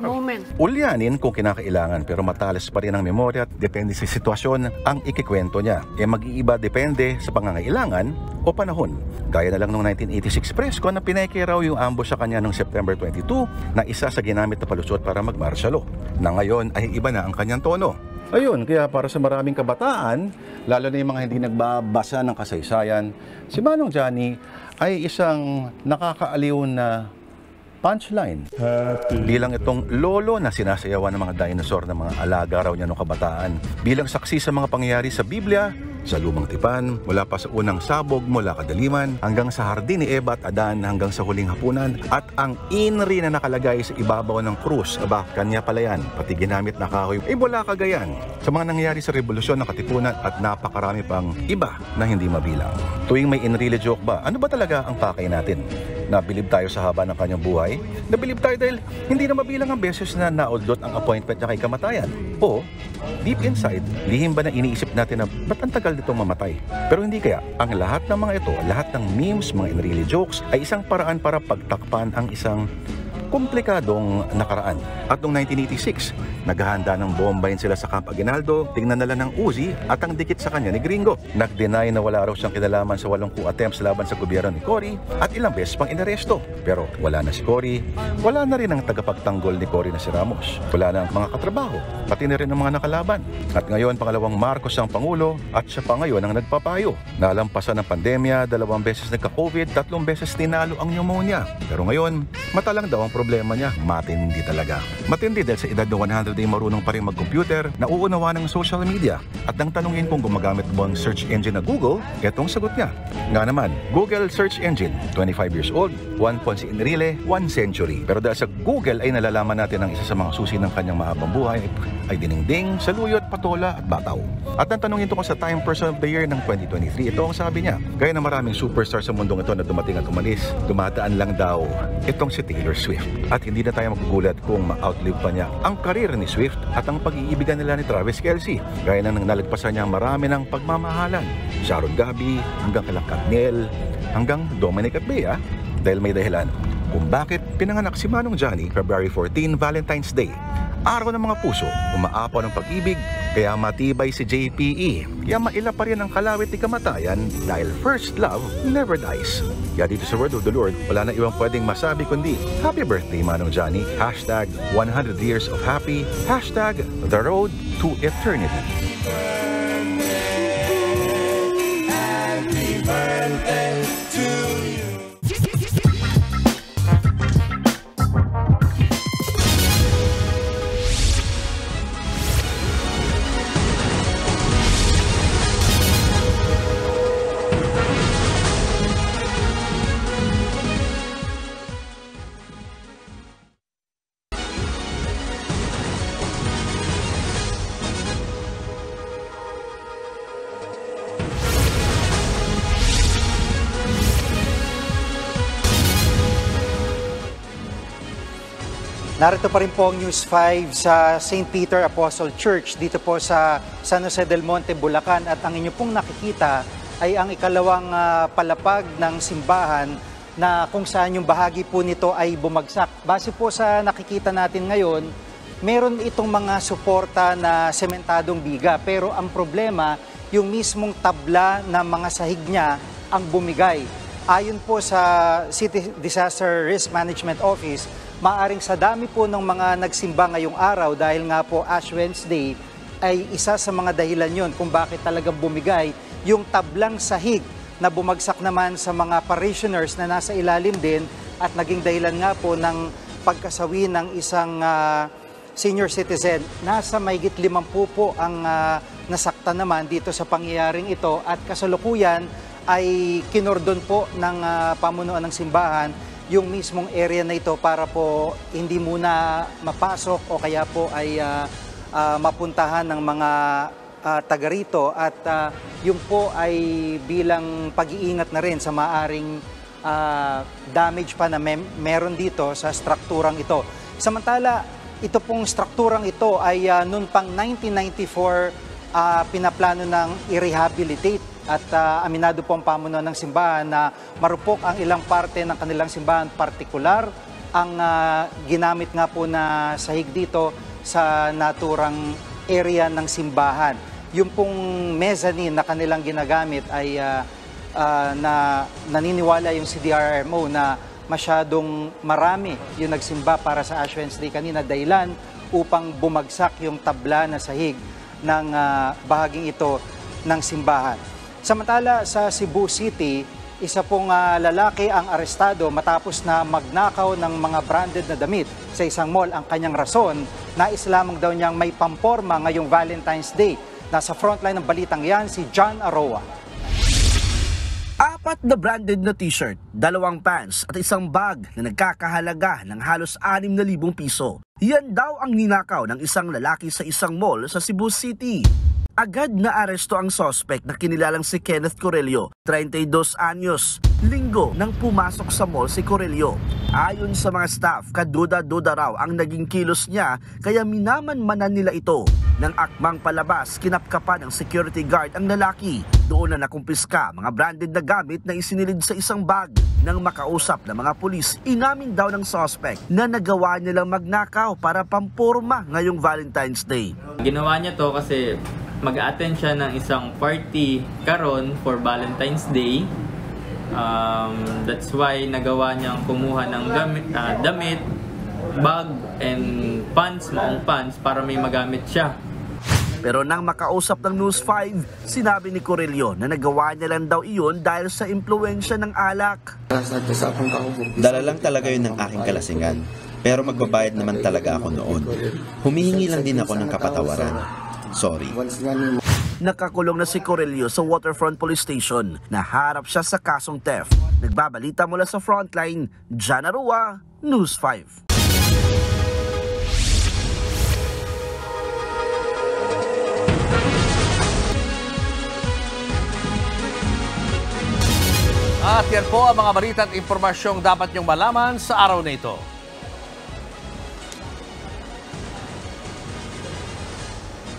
S12: Ulyanin kung kinakailangan pero matalas pa rin ang memorya at depende sa sitwasyon ang ikikwento niya. Mag-iiba depende sa pangangailangan o panahon. Gaya na lang noong 1986 press con na pineke raw yung ambush sa kanya noong September 22 na isa sa ginamit na palusot para mag-martial law. Na ngayon ay iba na ang kanyang tono. Ayun, kaya para sa maraming kabataan, lalo na yung mga hindi nagbabasa ng kasaysayan, si Manong Johnny ay isang nakakaaliw na punchline. Bilang itong lolo na sinasayawan ng mga dinosaur ng mga alaga raw niya noong kabataan. Bilang saksi sa mga pangyayari sa Biblia, sa lumang tipan, mula pa sa unang sabog mula kadaliman, hanggang sa hardin ni Eva at Adan, hanggang sa huling hapunan, at ang inri na nakalagay sa ibabaw ng krus, kanya pala yan, pati ginamit na kahoy, wala kagayan. Sa mga nangyayari sa revolusyon ng katipunan at napakarami pang iba na hindi mabilang. Tuwing may Enrile joke ba, ano ba talaga ang pakay natin? Nabilib tayo sa haba ng kanyang buhay? Nabilib tayo dahil hindi na mabilang ang beses na naudlot ang appointment niya kay kamatayan? O, deep inside, lihim ba na iniisip natin na ba't ang tagal nitong mamatay? Pero hindi kaya, ang lahat ng mga ito, lahat ng memes, mga Enrile jokes, ay isang paraan para pagtakpan ang isang komplikadong nakaraan. At noong 1986, naghahanda ng bombayin sila sa Camp Aguinaldo, tingnan nila ng Uzi at ang dikit sa kanya ni Gringo. Nag-deny na wala raw siyang kinalaman sa 80 attempts laban sa gobyerno ni Cory at ilang beses pang inaresto. Pero wala na si Cory, wala na rin ang tagapagtanggol ni Cory na si Ramos. Wala na ang mga katrabaho, pati na rin ang mga nakalaban. At ngayon, pangalawang Marcos ang Pangulo at siya pa ngayon ang nagpapayo. Nalampasan ng pandemya, 2 beses nagka-COVID, 3 beses tinalo ang pneumonia. Pero ngayon, matalang daw ang problema niya, matindi talaga. Matindi dahil sa edad na 100 ay marunong pa rin mag-computer, nauunawa ng social media. At nang tanungin kung gumagamit mo ang search engine na Google, etong sagot niya. Nga naman, Google Search Engine, 25 years old, Juan Ponce Enrile, 1 century. Pero dahil sa Google ay nalalaman natin ang isa sa mga susi ng kanyang mahabang buhay ay dinengdeng, saluyot, patola at bataw. At nang tanungin ko sa Time Person of the Year ng 2023, ito ang sabi niya. Gaya ng maraming superstar sa mundong ito na dumating at umalis, dumadaan lang daw itong si Taylor Swift. At hindi na tayo magugulat kung ma-outlive pa niya ang karir ni Swift at ang pag-iibigan nila ni Travis Kelce. Gaya na nang nalagpasan niya marami ng pagmamahalan. Sharon Gabi, hanggang kay Katniel, hanggang Dominic at Bea. Dahil may dahilan. kung bakit pinanganak si Manong Johnny February 14, Valentine's Day. Araw ng mga puso, umaapaw ng pag-ibig, kaya matibay si JPE. Kaya maila pa rin ang kalawit ni kamatayan dahil first love never dies. Kaya dito sa Word of the Lord, wala na ibang pwedeng masabi kundi Happy Birthday Manong Johnny, hashtag 100 years of happy, hashtag the road to eternity.
S4: Happy birthday to you.
S5: Narito pa rin po ang News 5 sa St. Peter Apostle Church dito po sa San Jose del Monte, Bulacan, at ang inyo pong nakikita ay ang ikalawang palapag ng simbahan na kung saan yung bahagi po nito ay bumagsak. Base po sa nakikita natin ngayon, meron itong mga suporta na sementadong biga, pero ang problema, yung mismong tabla ng mga sahig niya ang bumigay. Ayon po sa City Disaster Risk Management Office, maaring sa dami po ng mga nagsimba ngayong araw dahil nga po Ash Wednesday ay isa sa mga dahilan yon kung bakit talagang bumigay yung tablang sahig na bumagsak naman sa mga parishioners na nasa ilalim din at naging dahilan nga po ng pagkasawi ng isang senior citizen. Nasa mahigit 50 po ang nasaktan naman dito sa pangyayaring ito at kasalukuyan ay kinordon po ng pamunuan ng simbahan yung mismong area na ito para po hindi muna mapasok o kaya po ay mapuntahan ng mga taga rito at yung po ay bilang pag-iingat na rin sa maaring damage pa na meron dito sa strukturang ito. Samantala, ito pong strukturang ito ay noon pang 1994 pinaplano ng i-rehabilitate. At aminado po ang pamunuan ng simbahan na marupok ang ilang parte ng kanilang simbahan, partikular ang ginamit nga po na sahig dito sa naturang area ng simbahan. Yung pong mezzanine na kanilang ginagamit ay naniniwala yung CDRRMO na masyadong marami yung nagsimba para sa Ash Wednesday kanina dahilan upang bumagsak yung tabla na sahig ng bahaging ito ng simbahan. Samantala sa Cebu City, isa pong lalaki ang arestado matapos na magnakaw ng mga branded na damit sa isang mall. Ang kanyang rason, nais lamang daw niyang may pamporma ngayong Valentine's Day. Nasa frontline ng balitang yan si John Aroa.
S9: 4 na branded na t-shirt, 2 pants at isang bag na nagkakahalaga ng halos 6,000 piso. Yan daw ang ninakaw ng isang lalaki sa isang mall sa Cebu City. Agad na aresto ang suspect na kinilalang si Kenneth Corelio, 32 anyos. Linggo nang pumasok sa mall si Corelio. Ayon sa mga staff, kaduda-duda raw ang naging kilos niya kaya minamanmanan nila ito. Nang akmang palabas, kinapkapan ng security guard ang lalaki. Doon na nakumpiska mga branded na gamit na isinilid sa isang bag. Nang makausap ng mga pulis, inamin daw ng suspect na nagawa nilang magnakaw para pampurma ngayong Valentine's Day.
S21: Ginawa niya to kasi mag-attend siya ng isang party karon for Valentine's Day. That's why nagawa niyang kumuha ng damit, bag, and pants, maong pants para may magamit siya.
S9: Pero nang makausap ng News 5, sinabi ni Corelio na nagawa niya lang daw iyon dahil sa impluensya ng alak.
S22: Dala lang talaga yun ng aking kalasingan. Pero magbabayad naman talaga ako noon. Humihingi lang din ako ng kapatawaran. Sorry.
S9: Nakakulong na si Corelio sa Waterfront Police Station. Naharap siya sa kasong theft. Nagbabalita mula sa frontline, John Aroa, News 5.
S3: At yan po ang mga balita at impormasyong dapat niyong malaman sa araw na ito.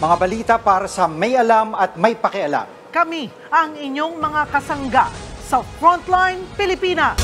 S5: Mga balita para sa may alam at may pakialam.
S1: Kami ang inyong mga kasangga sa Frontline Pilipinas.